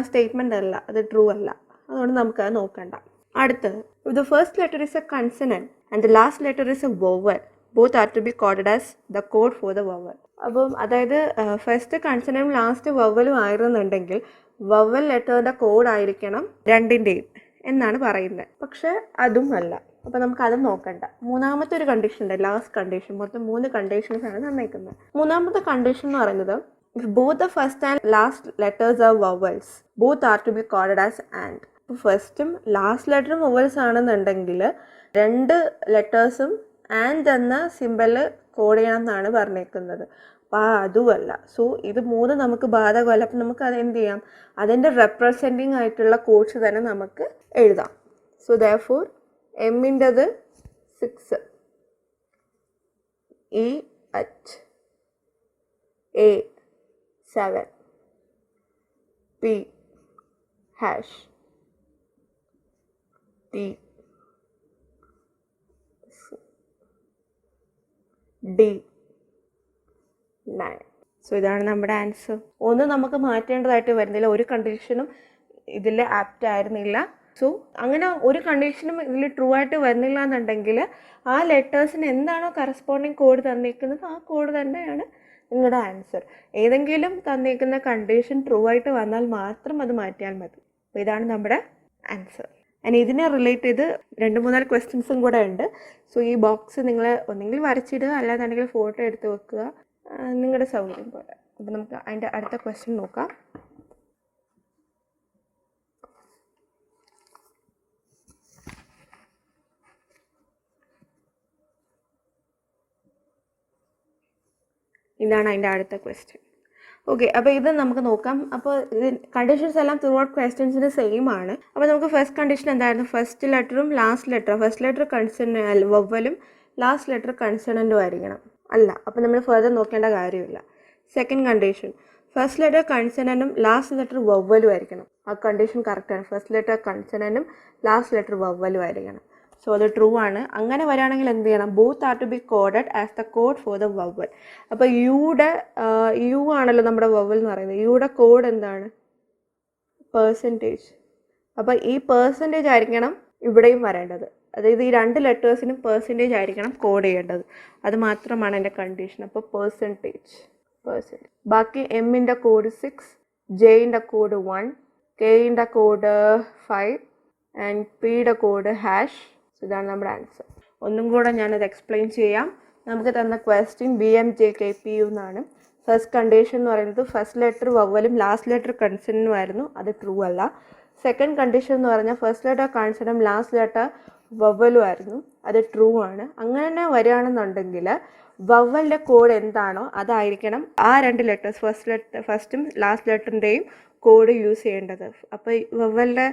സ്റ്റേറ്റ്മെൻ്റ് അല്ല, അത് ട്രൂ അല്ല. അതുകൊണ്ട് നമുക്കത് നോക്കണ്ട. അടുത്തത്, if the first letter is a consonant and the last letter is a vowel, both are to be coded as the code for the vowel. അപ്പം അതായത് ഫസ്റ്റ് കൺസണന്റും ലാസ്റ്റ് വവലും ആയിരുന്നുണ്ടെങ്കിൽ വവൽ ലെറ്ററിൻ്റെ കോഡായിരിക്കണം രണ്ടിൻ്റെയും എന്നാണ് പറയുന്നത്. പക്ഷേ അതും അല്ല. അപ്പോൾ നമുക്ക് അതും നോക്കണ്ട. മൂന്നാമത്തെ ഒരു കണ്ടീഷൻ ഉണ്ട്, ലാസ്റ്റ് കണ്ടീഷൻ. മൊത്തം 3 കണ്ടീഷൻസ് ആണ് തന്നേക്കുന്നത്. മൂന്നാമത്തെ കണ്ടീഷൻ എന്ന് പറയുന്നത്, if both the first and last letters are vowels, both are to be coded as and. ഇപ്പോൾ ഫസ്റ്റും ലാസ്റ്റ് ലെറ്ററും വവൽസ് ആണെന്നുണ്ടെങ്കിൽ 2 ലെറ്റേഴ്സും ആൻഡ് എന്ന സിമ്പല് കോഡ് ചെയ്യണം എന്നാണ് പറഞ്ഞേക്കുന്നത്. അപ്പോൾ അതുമല്ല. സോ ഇത് 3 നമുക്ക് ബാധകമല്ല. അപ്പം നമുക്ക് അത് എന്ത് ചെയ്യാം? അതിൻ്റെ റെപ്രസെൻറ്റിങ് ആയിട്ടുള്ള കോഡ്സ് തന്നെ നമുക്ക് എഴുതാം. സോ ദെയർഫോർ എമ്മിൻ്റെത് 6, E H, A 7, P hash, T D 9. So ഇതാണ് നമ്മുടെ ആൻസർ. ഒന്നും നമുക്ക് മാറ്റേണ്ടതായിട്ട് വരുന്നില്ല. ഒരു കണ്ടീഷനും ഇതിൽ ആപ്റ്റ് ആയിരുന്നില്ല. സോ അങ്ങനെ ഒരു കണ്ടീഷനും ഇതിൽ ട്രൂ ആയിട്ട് വരുന്നില്ല എന്നുണ്ടെങ്കിൽ ആ ലെറ്റേഴ്സിന് എന്താണോ കറസ്പോണ്ടിങ് കോഡ് തന്നിരിക്കുന്നത് ആ കോഡ് തന്നെയാണ് നിങ്ങളുടെ ആൻസർ. ഏതെങ്കിലും തന്നിരിക്കുന്ന കണ്ടീഷൻ ട്രൂ ആയിട്ട് വന്നാൽ മാത്രം അത് മാറ്റിയാൽ മതി. അപ്പോൾ ഇതാണ് നമ്മുടെ ആൻസർ. ആൻഡ് ഇതിനെ റിലേറ്റ് ചെയ്ത് 2-3 ക്വസ്റ്റ്യൻസും കൂടെ ഉണ്ട്. സോ ഈ ബോക്സ് നിങ്ങൾ ഒന്നെങ്കിൽ വരച്ചിടുക, അല്ലാന്നുണ്ടെങ്കിൽ ഫോട്ടോ എടുത്ത് വെക്കുക, നിങ്ങളുടെ സൗകര്യം പോലെ. അപ്പോൾ നമുക്ക് അതിൻ്റെ അടുത്ത ക്വസ്റ്റ്യൻ നോക്കാം. ഇതാണ് അതിൻ്റെ അടുത്ത ക്വസ്റ്റ്യൻ. ഓക്കെ, അപ്പോൾ ഇത് നമുക്ക് നോക്കാം. അപ്പോൾ ഇത് കണ്ടീഷൻസ് എല്ലാം ത്രൂ ഔട്ട് ക്വസ്റ്റ്യൻസിന് സെയിം ആണ്. അപ്പോൾ നമുക്ക് ഫസ്റ്റ് കണ്ടീഷൻ എന്തായിരുന്നു? ഫസ്റ്റ് ലെറ്ററും last letter, first letter consonant വവലും ലാസ്റ്റ് ലെറ്റർ കൺസണന്റും ആയിരിക്കണം. അല്ല, അപ്പോൾ നമ്മൾ ഫർദർ നോക്കേണ്ട കാര്യമില്ല. സെക്കൻഡ് കണ്ടീഷൻ, ഫസ്റ്റ് ലെറ്റർ കൺസണന്റും ലാസ്റ്റ് ലെറ്റർ വവലും ആയിരിക്കണം. ആ കണ്ടീഷൻ കറക്റ്റാണ്. ഫസ്റ്റ് ലെറ്റർ കൺസണന്റും ലാസ്റ്റ് ലെറ്റർ വവലും ആയിരിക്കണം. സോ അത് ട്രൂ ആണ്. അങ്ങനെ വരികയാണെങ്കിൽ എന്ത് ചെയ്യണം? Both are to be coded as the code for the vowel. അപ്പോൾ യു ആണല്ലോ നമ്മുടെ വവൽ എന്ന് പറയുന്നത്. യുടെ കോഡ് എന്താണ്? പെർസെൻറ്റേജ്. അപ്പോൾ ഈ പെർസെൻറ്റേജ് ആയിരിക്കണം ഇവിടെയും വരേണ്ടത്. അതായത് ഈ 2 ലെറ്റേഴ്സിനും പെർസെൻറ്റേജ് ആയിരിക്കണം കോഡ് ചെയ്യേണ്ടത്. അത് മാത്രമാണ് എൻ്റെ കണ്ടീഷൻ. അപ്പോൾ പെർസെൻറ്റേജ്. ബാക്കി എമ്മിൻ്റെ കോഡ് 6, ജെയിൻ്റെ കോഡ് 1, കെയിൻ്റെ കോഡ് 5 ആൻഡ് പിയുടെ കോഡ് #. ഇതാണ് നമ്മുടെ ആൻസർ. ഒന്നും കൂടെ ഞാനത് എക്സ്പ്ലെയിൻ ചെയ്യാം. നമുക്ക് തന്ന ക്വസ്റ്റ്യൻ BMJKPU എന്നാണ്. ഫസ്റ്റ് കണ്ടീഷൻ എന്ന് പറയുന്നത് ഫസ്റ്റ് ലെറ്റർ വവ്വലും ലാസ്റ്റ് ലെറ്റർ കൺസണൻറ്റും ആയിരുന്നു. അത് ട്രൂ അല്ല. സെക്കൻഡ് കണ്ടീഷൻ എന്ന് പറഞ്ഞാൽ ഫസ്റ്റ് ലെറ്റർ കൺസണൻറ്റും ലാസ്റ്റ് ലെറ്റർ വവ്വലും ആയിരുന്നു. അത് ട്രൂ ആണ്. അങ്ങനെ വരികയാണെന്നുണ്ടെങ്കിൽ വവ്വലിൻ്റെ കോഡ് എന്താണോ അതായിരിക്കണം ആ 2 ലെറ്റേഴ്സ് ഫസ്റ്റും ലാസ്റ്റ് ലെറ്ററിൻ്റെയും കോഡ് യൂസ് ചെയ്യേണ്ടത്. അപ്പോൾ വവ്വലിൻ്റെ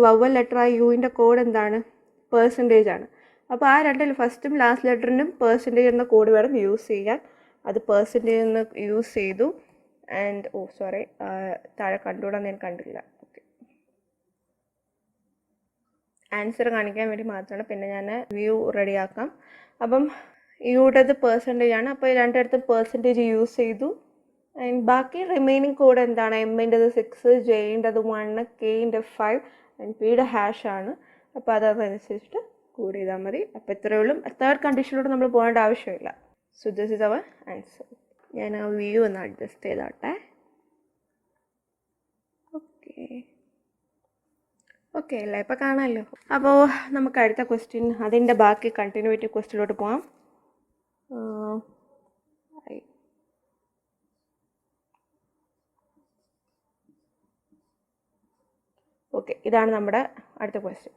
വവ്വൽ ലെറ്ററായ യുവിൻ്റെ കോഡ് എന്താണ്? പെർസെൻറ്റേജ് ആണ്. അപ്പോൾ ആ 2 ഫസ്റ്റും ലാസ്റ്റ് ലെറ്ററിനും പെർസെൻറ്റേജ് എന്ന കോഡ് വേണം യൂസ് ചെയ്യാൻ. അത് പെർസെൻറ്റേജ് എന്ന് യൂസ് ചെയ്തു. ആൻഡ് താഴെ കണ്ടുകൂടാന്ന് ഞാൻ കണ്ടില്ല. ഓക്കെ, ആൻസർ കാണിക്കാൻ വേണ്ടി മാത്രമാണ്. പിന്നെ ഞാൻ വ്യൂ റെഡിയാക്കാം. അപ്പം യുടേത് പെർസെൻറ്റേജ് ആണ്. അപ്പോൾ 2 പെർസെൻറ്റേജ് യൂസ് ചെയ്തു. ആൻഡ് ബാക്കി റിമൈനിങ് കോഡ് എന്താണ്? എമ്മിൻ്റെത് 6, ജെയിൻ്റെത് 1, കെയിൻ്റെ 5 ആൻഡ് പിയുടെ # ആണ്. അപ്പോൾ അതനുസരിച്ചിട്ട് കോഡ് ചെയ്താൽ മതി. അപ്പോൾ ഇത്രയേ ഉള്ളൂ. തേർഡ് കണ്ടീഷനിലൂടെ നമ്മൾ പോകേണ്ട ആവശ്യമില്ല. So this is our answer. ഞാൻ ആ വ്യൂ ഒന്ന് അഡ്ജസ്റ്റ് ചെയ്തോട്ടെ. ഓക്കെ അല്ലേ? ഇപ്പോൾ കാണാമല്ലോ. അപ്പോൾ നമുക്ക് അടുത്ത ക്വസ്റ്റ്യൻ, അതിൻ്റെ ബാക്കി കണ്ടിന്യൂവേറ്റീവ് ക്വസ്റ്റ്യനിലോട്ട് പോകാം. ഓക്കെ, ഇതാണ് നമ്മുടെ അടുത്ത ക്വസ്റ്റ്യൻ.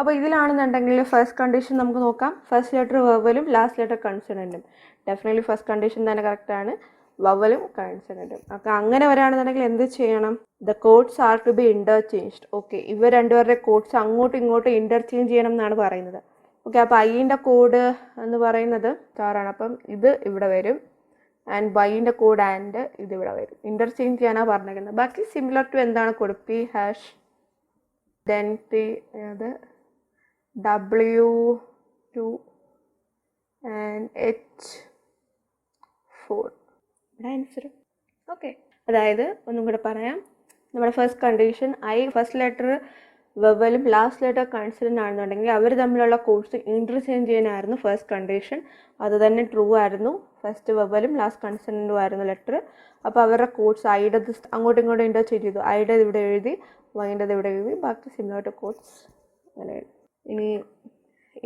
അപ്പോൾ ഇതിലാണെന്നുണ്ടെങ്കിൽ ഫസ്റ്റ് കണ്ടീഷൻ നമുക്ക് നോക്കാം. ഫസ്റ്റ് ലെറ്റർ വവ്വലും ലാസ്റ്റ് ലെറ്റർ കൺസണൻറ്റും. ഡെഫിനറ്റ്ലി ഫസ്റ്റ് കണ്ടീഷൻ തന്നെ കറക്റ്റാണ്. വവ്വലും കൺസണൻറ്റും. അപ്പോൾ അങ്ങനെ വരികയാണെന്നുണ്ടെങ്കിൽ എന്ത് ചെയ്യണം? The codes are to be interchanged. Okay, ഇവർ രണ്ടുപേരുടെ കോഡ്സ് അങ്ങോട്ടും ഇങ്ങോട്ടും ഇൻ്റർചേഞ്ച് ചെയ്യണം എന്നാണ് പറയുന്നത്. ഓക്കെ, അപ്പോൾ ഐൻ്റെ കോഡ് എന്ന് പറയുന്നത് സ്റ്റാറാണ്. അപ്പം ഇത് ഇവിടെ വരും. ആൻഡ് വൈൻ്റെ കോഡ് ആൻഡ് ഇതിവിടെ വരും. ഇൻ്റർചേഞ്ച് ചെയ്യാനാണ് പറഞ്ഞിരിക്കുന്നത്. ബാക്കി സിമിലർ ടു എന്താണ് കോഡ്? പി #, ദെൻ ടി, അത് W2 ആൻഡ് H4. ഇവിടെ ആൻസർ. ഓക്കെ, അതായത് ഒന്നും കൂടെ പറയാം. നമ്മുടെ ഫസ്റ്റ് കണ്ടീഷൻ ഫസ്റ്റ് ലെറ്റർ വവ്വലും ലാസ്റ്റ് ലെറ്റർ കൺസണൻ്റ് ആണെന്നുണ്ടെങ്കിൽ അവർ തമ്മിലുള്ള കോഡ്സ് ഇൻ്റർചേഞ്ച് ചെയ്യാനായിരുന്നു ഫസ്റ്റ് കണ്ടീഷൻ. അത് തന്നെ ട്രൂ ആയിരുന്നു. ഫസ്റ്റ് വവ്വലും ലാസ്റ്റ് കൺസണൻറ്റും ആയിരുന്നു ലെറ്റർ. അപ്പോൾ അവരുടെ കോഡ്സ് ഐയുടേത് അങ്ങോട്ടും ഇങ്ങോട്ടും ഇൻ്റർചേഞ്ച് ചെയ്തു. ഐയുടേത് ഇവിടെ എഴുതി, വൈൻ്റേത് ഇവിടെ എഴുതി, ബാക്കി സിമിലർ ടു കോഡ്സ് അങ്ങനെ. ഇനി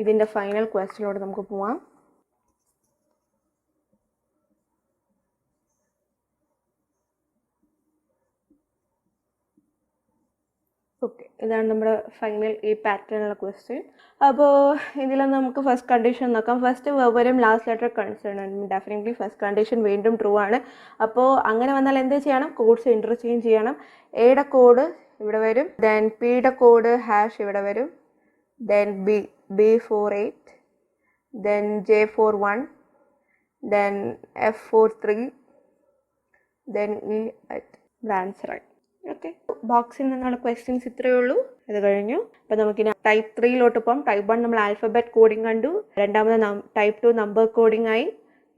ഇതിൻ്റെ ഫൈനൽ ക്വസ്റ്റ്യനോട് നമുക്ക് പോവാം. ഓക്കെ, ഇതാണ് നമ്മുടെ ഫൈനൽ ഈ പാറ്റേണുള്ള ക്വസ്റ്റ്യൻ. അപ്പോൾ ഇതിൽ നമുക്ക് ഫസ്റ്റ് കണ്ടീഷൻ നോക്കാം. ഫസ്റ്റ് വവ്വലും ലാസ്റ്റ് ലെറ്റർ കൺസണൻറ്റും. ഡെഫിനറ്റ്ലി ഫസ്റ്റ് കണ്ടീഷൻ വീണ്ടും ട്രൂ ആണ്. അപ്പോൾ അങ്ങനെ വന്നാൽ എന്ത് ചെയ്യണം? കോഡ്സ് ഇൻ്റർചേഞ്ച് ചെയ്യണം. എയുടെ കോഡ് ഇവിടെ വരും, ദെൻ പിയുടെ കോഡ് # ഇവിടെ വരും, then B48, then J41, then F43, then E at answer ആയി. ഓക്കെ, ബോക്സിൽ നിന്നുള്ള ക്വസ്റ്റ്യൻസ് ഇത്രയേ ഉള്ളൂ. അത് കഴിഞ്ഞു. അപ്പോൾ നമുക്കിനി ടൈപ്പ് 3 പോകാം. ടൈപ്പ് 1 നമ്മൾ ആൽഫബറ്റ് കോഡിങ് കണ്ടു. രണ്ടാമത് ടൈപ്പ് 2 നമ്പർ കോഡിങ് ആയി.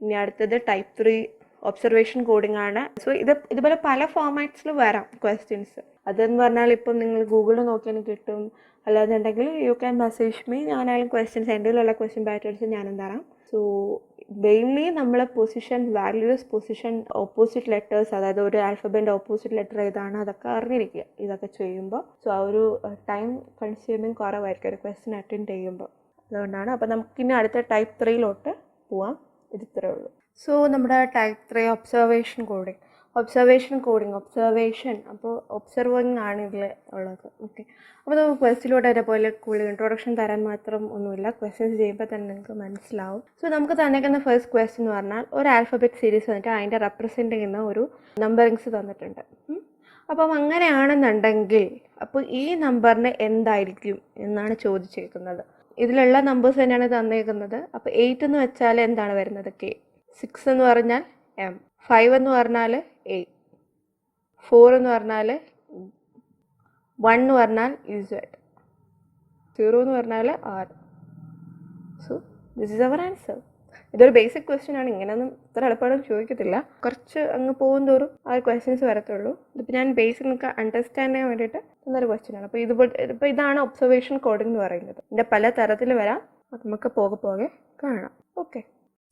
ഇനി അടുത്തത് ടൈപ്പ് 3 ഒബ്സർവേഷൻ കോഡിങ് ആണ്. സോ ഇതുപോലെ പല ഫോമാറ്റ്സിൽ വരാം ക്വസ്റ്റ്യൻസ്. അതെന്ന് പറഞ്ഞാൽ ഇപ്പം നിങ്ങൾ ഗൂഗിളിൽ നോക്കിയാൽ കിട്ടും. അല്ലാന്നുണ്ടെങ്കിൽ യു ക്യാൻ മെസ്സേജ് മീ. ഞാനായാലും ക്വസ്റ്റ്യൻസ് എൻ്റെ ഉള്ള ക്വസ്റ്റ്യൻ പാറ്റേൺസ് ഞാനും തരാം. സോ മെയിൻലി നമ്മൾ വാല്യൂസ് പൊസിഷൻ ഓപ്പോസിറ്റ് ലെറ്റേഴ്സ്, അതായത് ഒരു ആൽഫബറ്റിൻ്റെ ഓപ്പോസിറ്റ് ലെറ്റർ ഏതാണ് അതൊക്കെ അറിഞ്ഞിരിക്കുക ഇതൊക്കെ ചെയ്യുമ്പോൾ. സോ ആ ഒരു ടൈം കൺസ്യൂമിങ് കുറവായിരിക്കും ഒരു ക്വസ്റ്റ്യൻ അറ്റൻഡ് ചെയ്യുമ്പോൾ. അതുകൊണ്ടാണ്. അപ്പോൾ നമുക്കിനി അടുത്ത ടൈപ്പ് 3 പോവാം. ഇത് ഇത്രയേ ഉള്ളൂ. സോ നമ്മുടെ ടൈപ്പ് 3 ഒബ്സർവേഷൻ കോഡിങ്. ഒബ്സർവേഷൻ അപ്പോൾ ഒബ്സർവിങ് ആണ് ഇതിൽ ഉള്ളത്. ഓക്കെ, അപ്പോൾ നമുക്ക് ക്വസ്റ്റ്യനിലൂടെ അതേപോലെ കൂടുതൽ ഇൻട്രൊഡക്ഷൻ തരാൻ മാത്രം ഒന്നുമില്ല. ക്വസ്റ്റ്യൻസ് ചെയ്യുമ്പോൾ തന്നെ നിങ്ങൾക്ക് മനസ്സിലാവും. സോ നമുക്ക് തന്നേക്കുന്ന ഫസ്റ്റ് ക്വസ്റ്റ്യൻ എന്ന് പറഞ്ഞാൽ ഒരു ആൽഫബറ്റ് സീരീസ് വന്നിട്ട് അതിൻ്റെ റെപ്രസെൻ്റ് ചെയ്യുന്ന ഒരു നമ്പറിങ്സ് തന്നിട്ടുണ്ട്. അപ്പം അങ്ങനെയാണെന്നുണ്ടെങ്കിൽ അപ്പോൾ ഈ നമ്പറിന് എന്തായിരിക്കും എന്നാണ് ചോദിച്ചേക്കുന്നത്. ഇതിലുള്ള നമ്പേഴ്സ് തന്നെയാണ് തന്നേക്കുന്നത്. അപ്പോൾ 8 എന്ന് വെച്ചാൽ എന്താണ് വരുന്നത്? K. 6 എന്ന് പറഞ്ഞാൽ M. 5 എന്ന് പറഞ്ഞാൽ A. 4 എന്ന് പറഞ്ഞാൽ 1 എന്ന് പറഞ്ഞാൽ Z. 0 എന്ന് പറഞ്ഞാൽ R. So this is our answer. ഇതൊരു ബേസിക് ക്വസ്റ്റ്യൻ ആണ്, ഇങ്ങനെയൊന്നും ഇത്ര എളുപ്പമാണെന്ന് ചോദിക്കത്തില്ല. കുറച്ച് അങ്ങ് പോകും തോറും ആ ക്വസ്റ്റ്യൻസ് വരത്തുള്ളൂ. ഇതിപ്പോൾ ഞാൻ ബേസിക് നിങ്ങൾക്ക് അണ്ടർസ്റ്റാൻഡ് ചെയ്യാൻ വേണ്ടിയിട്ട് തന്നൊരു ക്വസ്റ്റ്യൻ ആണ്. അപ്പോൾ ഇപ്പോൾ ഇതാണ് ഒബ്സർവേഷൻ കോഡിംഗ് എന്ന് പറയുന്നത്. ഇതിൻ്റെ പല തരത്തിൽ വരാം, അത് നമുക്ക് പോകെ കാണാം.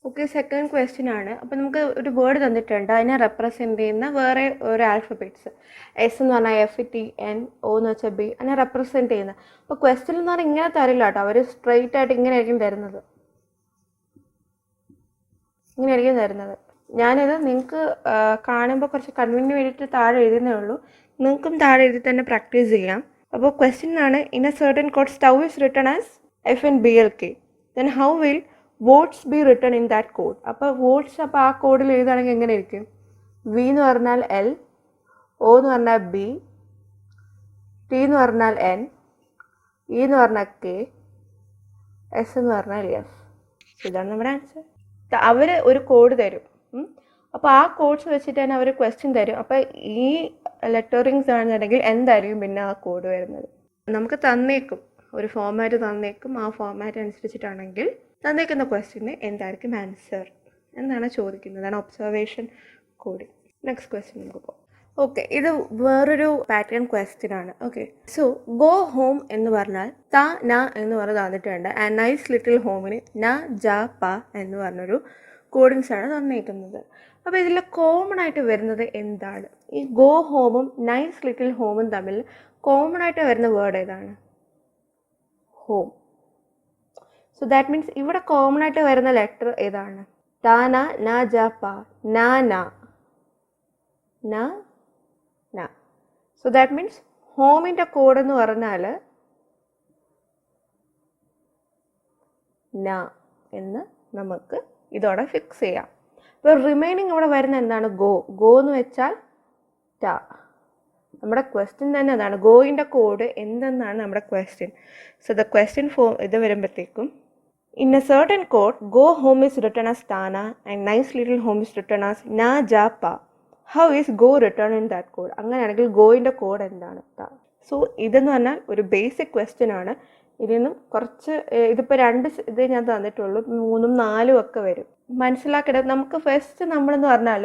ഓക്കെ, സെക്കൻഡ് ക്വസ്റ്റ്യൻ ആണ്. അപ്പോൾ നമുക്ക് ഒരു വേർഡ് തന്നിട്ടുണ്ട്, അതിനെ റെപ്രസെൻറ്റ് ചെയ്യുന്ന വേറെ ഒരു ആൽഫബറ്റ്സ്. എസ് എന്ന് പറഞ്ഞാൽ എഫ്, ടി, എൻ, ഒ എന്ന് വെച്ചാൽ ബി, അതിനെ റെപ്രസെൻറ്റ് ചെയ്യുന്നത്. അപ്പോൾ ക്വസ്റ്റ്യൻ എന്ന് പറഞ്ഞാൽ ഇങ്ങനെ തരില്ല കേട്ടോ, അവർ സ്ട്രെയിറ്റ് ആയിട്ട് ഇങ്ങനെയായിരിക്കും തരുന്നത്. ഞാനിത് നിങ്ങൾക്ക് കാണുമ്പോൾ കുറച്ച് കൺവീനിയൻറ്റ് വേണ്ടിയിട്ട് താഴെ എഴുതുന്നേ ഉള്ളൂ. നിങ്ങൾക്കും താഴെ എഴുതി തന്നെ പ്രാക്ടീസ് ചെയ്യാം. അപ്പോൾ ക്വസ്റ്റ്യൻ ആണ്, in a certain code stove is written as FNBLK, then how will votes be written in that code. അപ്പോൾ വോട്ട്സ് അപ്പോൾ ആ കോഡിൽ എഴുതുകയാണെങ്കിൽ എങ്ങനെ ഇരിക്കും? വി എന്ന് പറഞ്ഞാൽ എൽ, ഒ എന്ന് പറഞ്ഞാൽ ബി, ടി എന്ന് പറഞ്ഞാൽ എൻ, ഇ എന്ന് പറഞ്ഞാൽ കെ, എസ് എന്ന് പറഞ്ഞാൽ എഫ്. ഇതാണ് നമ്മുടെ ആൻസർ. അവർ ഒരു കോഡ് തരും, അപ്പോൾ ആ കോഡ്സ് വെച്ചിട്ട് തന്നെ അവർ ക്വസ്റ്റ്യൻ തരും. അപ്പോൾ ഈ ലെറ്ററിങ്സ് ആണെന്നുണ്ടെങ്കിൽ എന്തായിരിക്കും പിന്നെ ആ കോഡ് വരുന്നത്? നമുക്ക് തന്നേക്കും, ഒരു ഫോമാറ്റ് തന്നേക്കും. ആ ഫോമാറ്റ് അനുസരിച്ചിട്ടാണെങ്കിൽ തന്നേക്കുന്ന ക്വസ്റ്റ്യന് എന്തായിരിക്കും ആൻസർ എന്നാണ് ചോദിക്കുന്നത്. അതാണ് ഒബ്സർവേഷൻ കോഡിങ്. നെക്സ്റ്റ് ക്വസ്റ്റ്യൻ നമുക്ക് പോകാം. ഓക്കെ, ഇത് വേറൊരു പാറ്റേൺ ക്വസ്റ്റ്യൻ ആണ്. ഓക്കെ, സോ ഗോ ഹോം എന്ന് പറഞ്ഞാൽ ത ന എന്ന് പറഞ്ഞ് തന്നിട്ടുണ്ട്. ആൻഡ് നൈസ് ലിറ്റിൽ ഹോമിന് ന ജ പ എന്ന് പറഞ്ഞൊരു കോഡിങ്സ് ആണ് തന്നിരിക്കുന്നത്. അപ്പോൾ ഇതിൽ കോമൺ ആയിട്ട് വരുന്നത് എന്താണ്? ഈ ഗോ ഹോമും നൈസ് ലിറ്റിൽ ഹോമും തമ്മിൽ കോമൺ ആയിട്ട് വരുന്ന വേർഡ് ഏതാണ്? ഹോം. സോ ദാറ്റ് മീൻസ് ഇവിടെ കോമൺ ആയിട്ട് വരുന്ന ലെറ്റർ ഏതാണ്? ടാന, ന ജ പ, ന ന ന ന. സോ ദാറ്റ് മീൻസ് ഹോമിൻ്റെ കോഡ് എന്ന് പറഞ്ഞാൽ ന എന്ന് നമുക്ക് ഇതോടെ ഫിക്സ് ചെയ്യാം. ഇപ്പോൾ റിമൈനിങ് ഇവിടെ വരുന്ന എന്താണ്? ഗോ എന്ന് വെച്ചാൽ ട. നമ്മുടെ ക്വസ്റ്റ്യൻ തന്നെ അതാണ്, ഗോയിൻ്റെ കോഡ് എന്തെന്നാണ് നമ്മുടെ question. So the question form ഇത് വരുമ്പോഴത്തേക്കും, in a certain code go home is written as ടാന and nice little home is written as ന ജ പ. How is go return in that code? അങ്ങനെയാണെങ്കിൽ ഗോയിൻ്റെ കോഡ് എന്താണ്? സോ ഇതെന്ന് പറഞ്ഞാൽ ഒരു ബേസിക് ക്വസ്റ്റ്യൻ ആണ്. ഇതിൽ നിന്നും കുറച്ച് ഇതിപ്പോൾ 2 ഇത് ഞാൻ തന്നിട്ടുള്ളൂ, 3ഉം 4ഉം ഒക്കെ വരും. മനസ്സിലാക്കേണ്ടത് നമുക്ക് ഫസ്റ്റ് നമ്മളെന്ന് പറഞ്ഞാൽ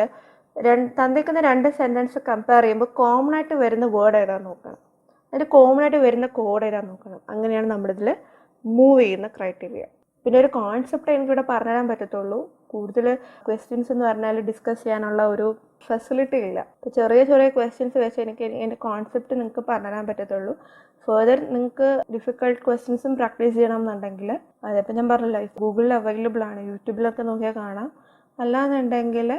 തന്നിരിക്കുന്ന 2 സെൻറ്റൻസ് കമ്പയർ ചെയ്യുമ്പോൾ കോമൺ ആയിട്ട് വരുന്ന വേർഡ് ഏതാണെന്ന് നോക്കണം, അതിൽ കോമൺ ആയിട്ട് വരുന്ന കോഡ് ഏതാണെന്ന് നോക്കണം. അങ്ങനെയാണ് നമ്മളിതിൽ മൂവ് ചെയ്യുന്ന ക്രൈറ്റീരിയ. പിന്നെ ഒരു കോൺസെപ്റ്റ് എനിക്കിവിടെ പറഞ്ഞുതരാൻ പറ്റത്തുള്ളൂ. കൂടുതൽ ക്വസ്റ്റ്യൻസ് എന്ന് പറഞ്ഞാൽ ഡിസ്കസ് ചെയ്യാനുള്ള ഒരു ഫെസിലിറ്റി ഇല്ല. അപ്പോൾ ചെറിയ ക്വസ്റ്റ്യൻസ് വെച്ച് എനിക്ക് എൻ്റെ കോൺസെപ്റ്റ് നിങ്ങൾക്ക് പറഞ്ഞുതരാൻ പറ്റത്തുള്ളൂ. ഫെർദർ നിങ്ങൾക്ക് ഡിഫിക്കൾട്ട് ക്വസ്റ്റ്യൻസും പ്രാക്ടീസ് ചെയ്യണം എന്നുണ്ടെങ്കിൽ അതിപ്പോൾ ഞാൻ പറഞ്ഞല്ലോ, ഗൂഗിളിൽ അവൈലബിൾ ആണ്, യൂട്യൂബിലൊക്കെ നോക്കിയാൽ കാണാം. അല്ലാന്നുണ്ടെങ്കിൽ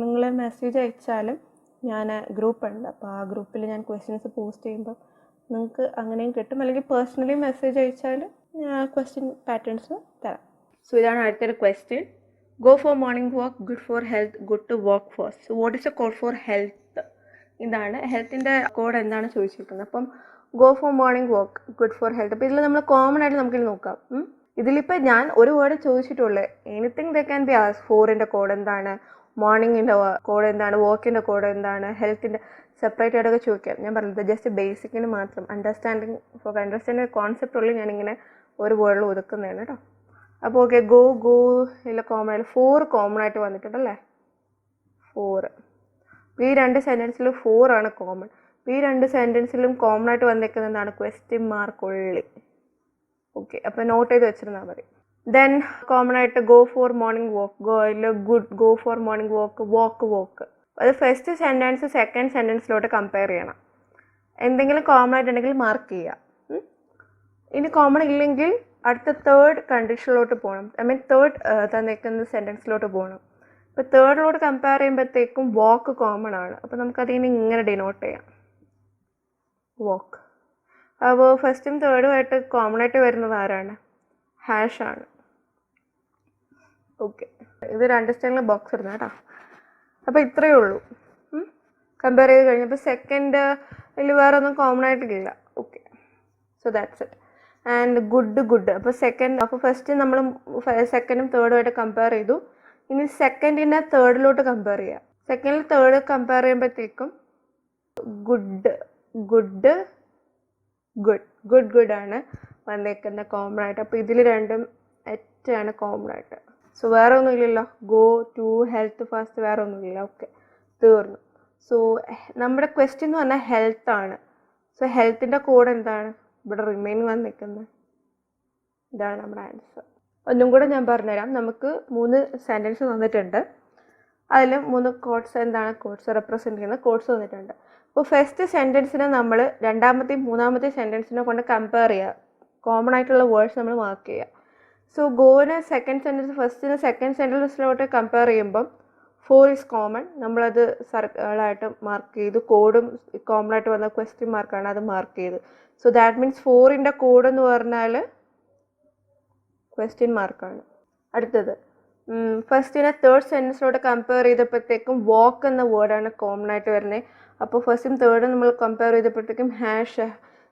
നിങ്ങൾ മെസ്സേജ് അയച്ചാലും ഞാൻ ഗ്രൂപ്പുണ്ട്, അപ്പോൾ ആ ഗ്രൂപ്പിൽ ഞാൻ ക്വസ്റ്റ്യൻസ് പോസ്റ്റ് ചെയ്യുമ്പോൾ നിങ്ങൾക്ക് അങ്ങനെയും കിട്ടും. അല്ലെങ്കിൽ പേഴ്സണലി മെസ്സേജ് അയച്ചാലും ഞാൻ ക്വസ്റ്റ്യൻ പാറ്റേൺസ് തരാം. സോ ഇതാണ് അടുത്തൊരു question. Go for morning walk, good for health, good to work first. So what is a code for health? ഇതാണ് ഹെൽത്തിൻ്റെ കോഡ് എന്താണ് ചോദിച്ചിരിക്കുന്നത്. അപ്പം go for morning walk, good for health. അപ്പോൾ ഇതിൽ നമ്മൾ കോമൺ ആയിട്ട് നമുക്കിത് നോക്കാം. ഇതിലിപ്പോൾ ഞാൻ ഒരു വേർഡ് ചോദിച്ചിട്ടുള്ളൂ. Anything they can be as. ഫോറിൻ്റെ കോഡ് എന്താണ്, മോർണിംഗിൻ്റെ കോഡ് എന്താണ്, വാക്കിൻ്റെ കോഡ് എന്താണ്, ഹെൽത്തിൻ്റെ സെപ്പറേറ്റ് ആയിട്ടൊക്കെ ചോദിക്കാം. ഞാൻ പറഞ്ഞത് ജസ്റ്റ് ബേസിക്കിന് മാത്രം അണ്ടർസ്റ്റാൻഡിങ് കോൺസെപ്റ്റ് ഉള്ളിൽ ഞാനിങ്ങനെ ഒരു വേർഡിൽ ഒതുക്കുന്നതാണ് കേട്ടോ. അപ്പോൾ ഓക്കെ, ഗോ ഇല്ല കോമൺ ആയിട്ട് 4 കോമൺ ആയിട്ട് വന്നിട്ടുണ്ടല്ലേ, 4. ഈ 2 സെൻറ്റൻസിലും 4 ആണ് കോമൺ. ഈ 2 സെൻറ്റൻസിലും കോമൺ ആയിട്ട് വന്നിരിക്കുന്നതാണ് ക്വസ്റ്റ്യൻ മാർക്ക് ഉള്ളി. ഓക്കെ, അപ്പോൾ നോട്ട് ചെയ്ത് വെച്ചിരുന്നാൽ മതി. ദെൻ കോമൺ ആയിട്ട് go for morning walk, go for morning വാക്ക്. അത് ഫസ്റ്റ് സെൻറ്റൻസ് സെക്കൻഡ് സെൻറ്റൻസിലോട്ട് കമ്പയർ ചെയ്യണം. എന്തെങ്കിലും കോമൺ ആയിട്ടുണ്ടെങ്കിൽ മാർക്ക് ചെയ്യുക. ഇനി കോമൺ ഇല്ലെങ്കിൽ അടുത്ത തേർഡ് കണ്ടീഷനിലോട്ട് പോകണം. തേർഡ് തന്നിരിക്കുന്ന സെൻറ്റൻസിലോട്ട് പോകണം. ഇപ്പോൾ തേർഡിലോട്ട് കമ്പയർ ചെയ്യുമ്പോഴത്തേക്കും വാക്ക് കോമൺ ആണ്. അപ്പോൾ നമുക്കതിനെ ഇങ്ങനെ ഡിനോട്ട് ചെയ്യാം, വാക്ക്. അപ്പോൾ ഫസ്റ്റും തേർഡും ആയിട്ട് കോമൺ ആയിട്ട് വരുന്നത് ആരാണ്? ഹാഷാണ്. ഓക്കെ, ഇത് 2 സ്റ്റൈലിൽ ബോക്സ് ഇടുന്ന കേട്ടോ. അപ്പോൾ ഇത്രയേ ഉള്ളൂ കമ്പയർ ചെയ്ത് കഴിഞ്ഞപ്പോൾ. സെക്കൻഡ് ഇതിൽ വേറെ ഒന്നും കോമൺ ആയിട്ടില്ല. Okay, so that's it. And good. അപ്പോൾ ഫസ്റ്റ് നമ്മൾ സെക്കൻഡും തേർഡും ആയിട്ട് കമ്പയർ ചെയ്തു. ഇനി സെക്കൻഡിനെ തേർഡിലോട്ട് കമ്പയർ ചെയ്യുക. സെക്കൻഡിൽ തേർഡ് കമ്പയർ ചെയ്യുമ്പോഴത്തേക്കും ഗുഡ് ആണ് വന്നേക്കുന്ന കോമൺ ആയിട്ട്. അപ്പോൾ ഇതിൽ രണ്ടും എറ്റാണ് കോമൺ ആയിട്ട്. സോ വേറെ ഒന്നുമില്ലല്ലോ, ഗോ ടു ഹെൽത്ത് ഫാസ്റ്റ്, വേറെ ഒന്നുമില്ല. ഓക്കെ, തീർന്നു. സോ നമ്മുടെ ക്വസ്റ്റ്യൻ എന്ന് പറഞ്ഞാൽ ഹെൽത്ത് ആണ്. സോ ഹെൽത്തിൻ്റെ കോഡ് എന്താണ്? ഇവിടെ റിമൈനിങ് വന്നിരിക്കുന്നത്. ഇതാണ് നമ്മുടെ ആൻസർ. ഒന്നും കൂടെ ഞാൻ പറഞ്ഞുതരാം. നമുക്ക് 3 സെൻറ്റൻസ് തന്നിട്ടുണ്ട്. അതിൽ 3 കോഡ്സ് എന്താണ്, കോഡ്സ് റെപ്രസെൻറ്റ് ചെയ്യുന്ന കോഡ്സ് തന്നിട്ടുണ്ട്. അപ്പോൾ ഫസ്റ്റ് സെൻറ്റൻസിനെ നമ്മൾ രണ്ടാമത്തെയും മൂന്നാമത്തെയും സെൻറ്റൻസിനെ കൊണ്ട് കമ്പയർ ചെയ്യുക. കോമൺ ആയിട്ടുള്ള വേർഡ്സ് നമ്മൾ മാർക്ക് ചെയ്യുക. സോ ഗോനെ സെക്കൻഡ് സെൻറ്റൻസ് ഫസ്റ്റിന് സെക്കൻഡ് സെൻറ്റൻസിലോട്ട് കമ്പയർ ചെയ്യുമ്പം 4 ഈസ് കോമൺ, നമ്മളത് സർക്കിളായിട്ട് മാർക്ക് ചെയ്തു. കോഡും കോമൺ ആയിട്ട് വന്ന ക്വസ്റ്റ്യൻ മാർക്കാണ്, അത് മാർക്ക് ചെയ്തു. സോ ദാറ്റ് മീൻസ് 4ൻ്റെ കോഡ് എന്ന് പറഞ്ഞാൽ ക്വസ്റ്റ്യൻ മാർക്കാണ്. അടുത്തത് ഫസ്റ്റിനെ തേർഡ് സെൻറ്റൻസിലോട്ട് കമ്പയർ ചെയ്തപ്പോഴത്തേക്കും വാക്ക് എന്ന വേർഡാണ് കോമൺ ആയിട്ട് വരുന്നത്. അപ്പോൾ ഫസ്റ്റും തേർഡും നമ്മൾ കമ്പയർ ചെയ്തപ്പോഴത്തേക്കും ഹാഷ്.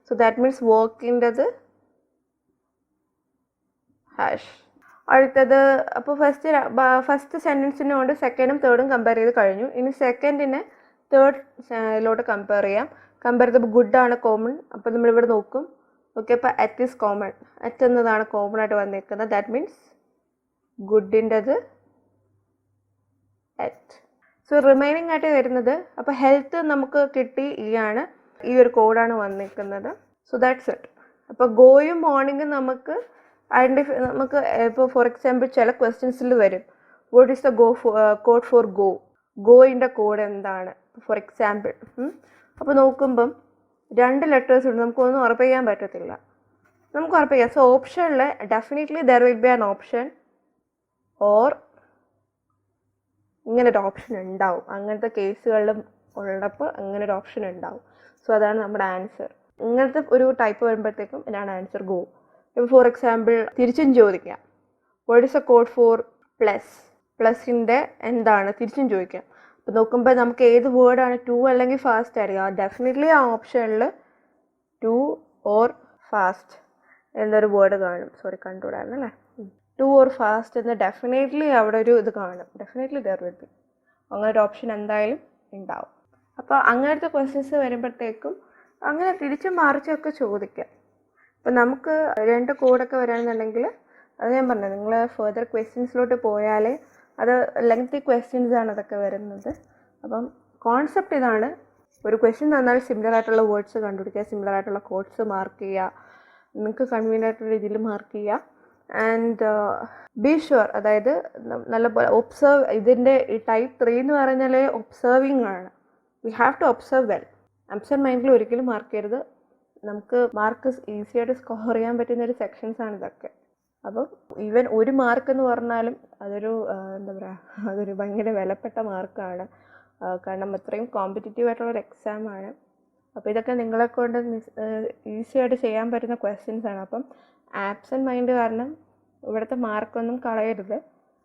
സോ ദാറ്റ് മീൻസ് വാക്കിൻ്റെത് ഹാഷ്. അടുത്തത് അപ്പോൾ ഫസ്റ്റ് സെൻറ്റൻസിനെ കൊണ്ട് സെക്കൻഡും തേർഡും കമ്പയർ ചെയ്ത് കഴിഞ്ഞു. ഇനി സെക്കൻഡിനെ തേർഡിലോട്ട് കമ്പയർ ചെയ്യാം. കമ്പയർ ചെയ്തപ്പോൾ ഗുഡാണ് കോമൺ. അപ്പോൾ നമ്മളിവിടെ നോക്കും. ഓക്കെ, അപ്പോൾ അറ്റ് ഈസ് കോമൺ, അറ്റ് എന്നതാണ് കോമൺ ആയിട്ട് വന്നിരിക്കുന്നത്. ദാറ്റ് മീൻസ് ഗുഡിൻ്റെത് അറ്റ്. സോ റിമൈനിങ് ആയിട്ട് വരുന്നത്, അപ്പോൾ ഹെൽത്ത് നമുക്ക് കിട്ടി, ഈ ഒരു കോഡാണ് വന്നിരിക്കുന്നത്. So that's it. അപ്പോൾ ഗോയും മോർണിംഗും നമുക്ക് നമുക്ക് ഇപ്പോൾ ഫോർ എക്സാമ്പിൾ ചില ക്വസ്റ്റ്യൻസിൽ വരും, what is the code for go, ഗോയിൻ്റെ കോഡ് എന്താണ് ഫോർ എക്സാമ്പിൾ. അപ്പോൾ നോക്കുമ്പം 2 ലെറ്റേഴ്സ് ഉണ്ട്, നമുക്കൊന്നും ഉറപ്പിക്കാൻ പറ്റത്തില്ല. നമുക്ക് ഉറപ്പിക്കാം. സോ ഓപ്ഷനിൽ definitely there will be an option or ഇങ്ങനൊരു ഓപ്ഷൻ ഉണ്ടാവും. അങ്ങനത്തെ കേസുകളിലും ഉള്ളപ്പോൾ അങ്ങനൊരു ഓപ്ഷൻ ഉണ്ടാവും. സോ അതാണ് നമ്മുടെ ആൻസർ. ഇങ്ങനത്തെ ഒരു ടൈപ്പ് വരുമ്പോഴത്തേക്കും ഇതാണ് ആൻസർ ഗോ. ഇപ്പോൾ ഫോർ എക്സാമ്പിൾ തിരിച്ചും ചോദിക്കാം, what is a code for plus, പ്ലസിൻ്റെ എന്താണ് തിരിച്ചും ചോദിക്കാം. അപ്പോൾ നോക്കുമ്പോൾ നമുക്ക് ഏത് വേർഡാണ് ടു അല്ലെങ്കിൽ ഫാസ്റ്റ് ആയിരിക്കും. ഡെഫിനറ്റ്ലി ആ ഓപ്ഷനിൽ ടു ഓർ ഫാസ്റ്റ് എന്നൊരു വേർഡ് കാണും. സോറി, കണ്ടുകൂടായിരുന്നു അല്ലേ. ടു ഓർ ഫാസ്റ്റ് എന്ന് ഡെഫിനറ്റ്ലി അവിടെ ഒരു ഇത് കാണും. ഡെഫിനറ്റ്ലി ദർ വിൽ ബി, അങ്ങനെ ഒരു ഓപ്ഷൻ എന്തായാലും ഉണ്ടാവും. അപ്പോൾ അങ്ങനത്തെ ക്വസ്റ്റ്യൻസ് വരുമ്പോഴത്തേക്കും അങ്ങനെ തിരിച്ചും മറിച്ചൊക്കെ ചോദിക്കാം. അപ്പോൾ നമുക്ക് 2 കോഡൊക്കെ വരാണെന്നുണ്ടെങ്കിൽ അത് ഞാൻ പറഞ്ഞത്, നിങ്ങൾ ഫെർദർ ക്വസ്റ്റ്യൻസിലോട്ട് പോയാൽ അത് ലെങ്തി ക്വസ്റ്റ്യൻസ് ആണ് അതൊക്കെ വരുന്നത്. അപ്പം കോൺസെപ്റ്റ് ഇതാണ്, ഒരു ക്വസ്റ്റ്യൻ തന്നാൽ സിമിലർ ആയിട്ടുള്ള വേർഡ്സ് കണ്ടുപിടിക്കുക, സിമിലർ ആയിട്ടുള്ള കോഡ്സ് മാർക്ക് ചെയ്യുക, നിങ്ങൾക്ക് കൺവീനിയൻ്റ് ആയിട്ടുള്ള രീതിയിൽ മാർക്ക് ചെയ്യുക. ആൻഡ് ബി ഷുവർ, അതായത് നല്ലപോലെ ഒബ്സർവ്. ഇതിൻ്റെ ഈ ടൈപ്പ് 3 എന്ന് പറഞ്ഞാൽ ഒബ്സർവിങ് ആണ്. We have to observe well. Absent മൈൻഡിൽ ഒരിക്കലും മാർക്ക് ചെയ്യരുത്. നമുക്ക് മാർക്ക് ഈസിയായിട്ട് സ്കോർ ചെയ്യാൻ പറ്റുന്നൊരു സെക്ഷൻസാണ് ഇതൊക്കെ. അപ്പം ഈവൻ 1 മാർക്ക് എന്ന് പറഞ്ഞാലും അതൊരു എന്താ പറയുക, അതൊരു ഭയങ്കര വിലപ്പെട്ട മാർക്കാണ്. കാരണം അത്രയും കോമ്പറ്റീറ്റീവ് ആയിട്ടുള്ളൊരു എക്സാമാണ്. അപ്പോൾ ഇതൊക്കെ നിങ്ങളെ കൊണ്ട് ഈസിയായിട്ട് ചെയ്യാൻ പറ്റുന്ന ക്വസ്റ്റ്യൻസാണ്. അപ്പം ആബ്സെൻറ്റ് മൈൻഡ് കാരണം ഇവിടുത്തെ മാർക്കൊന്നും കളയരുത്.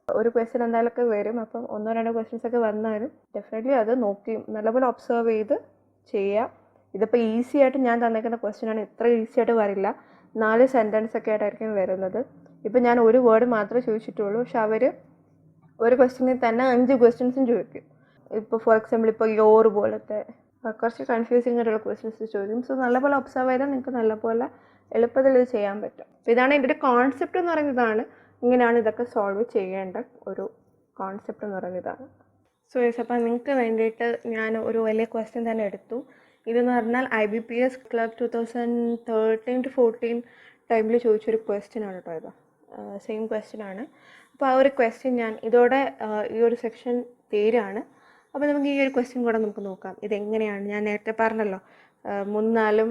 ഒരു ക്വസ്റ്റ്യൻ എന്തായാലൊക്കെ വരും. അപ്പം 1-2 ക്വസ്റ്റ്യൻസൊക്കെ വന്നാലും ഡെഫിനറ്റ്ലി അത് നോക്കി നല്ലപോലെ ഒബ്സർവ് ചെയ്ത് ചെയ്യുക. ഇതിപ്പോൾ ഈസി ആയിട്ട് ഞാൻ തന്നേക്കുന്ന ക്വസ്റ്റ്യനാണ്, ഇത്ര ഈസി ആയിട്ട് വരില്ല. 4 സെൻറ്റൻസ് ഒക്കെ ആയിട്ടായിരിക്കും വരുന്നത്. ഇപ്പം ഞാൻ ഒരു വേർഡ് മാത്രമേ ചോദിച്ചിട്ടുള്ളൂ, പക്ഷെ അവർ ഒരു ക്വസ്റ്റ്യനിൽ തന്നെ 5 ക്വസ്റ്റ്യൻസും ചോദിക്കും. ഇപ്പോൾ ഫോർ എക്സാമ്പിൾ ഇപ്പോൾ യോർ പോലത്തെ കുറച്ച് കൺഫ്യൂസിങ് ആയിട്ടുള്ള ക്വസ്റ്റ്യൻസ് ചോദിക്കും. സോ നല്ലപോലെ ഒബ്സർവ് ചെയ്താൽ നിങ്ങൾക്ക് നല്ലപോലെ എളുപ്പത്തിൽ ഇത് ചെയ്യാൻ പറ്റും. അപ്പോൾ ഇതാണ് എൻ്റെ ഒരു കോൺസെപ്റ്റ് എന്ന് പറയുന്നതാണ്. ഇങ്ങനെയാണ് ഇതൊക്കെ സോൾവ് ചെയ്യേണ്ട ഒരു കോൺസെപ്റ്റ് എന്ന് പറയുന്നതാണ്. സോ അപ്പോൾ നിങ്ങൾക്ക് വേണ്ടിയിട്ട് ഞാൻ ഒരു വലിയ ക്വസ്റ്റ്യൻ തന്നെ എടുത്തു. ഇതെന്ന് പറഞ്ഞാൽ IBPS ക്ലർക്ക് 2013-14 ടൈമിൽ ചോദിച്ചൊരു ക്വസ്റ്റ്യൻ ആണ് കേട്ടോ. ഇത് സെയിം ക്വസ്റ്റ്യൻ ആണ്. അപ്പോൾ ആ ഒരു ക്വസ്റ്റ്യൻ ഞാൻ ഇതോടെ ഈ ഒരു സെക്ഷൻ തീരാണ്. അപ്പോൾ നമുക്ക് ഈ ഒരു ക്വസ്റ്റ്യൻ കൂടെ നമുക്ക് നോക്കാം. ഇതെങ്ങനെയാണ്, ഞാൻ നേരത്തെ പറഞ്ഞല്ലോ 3-4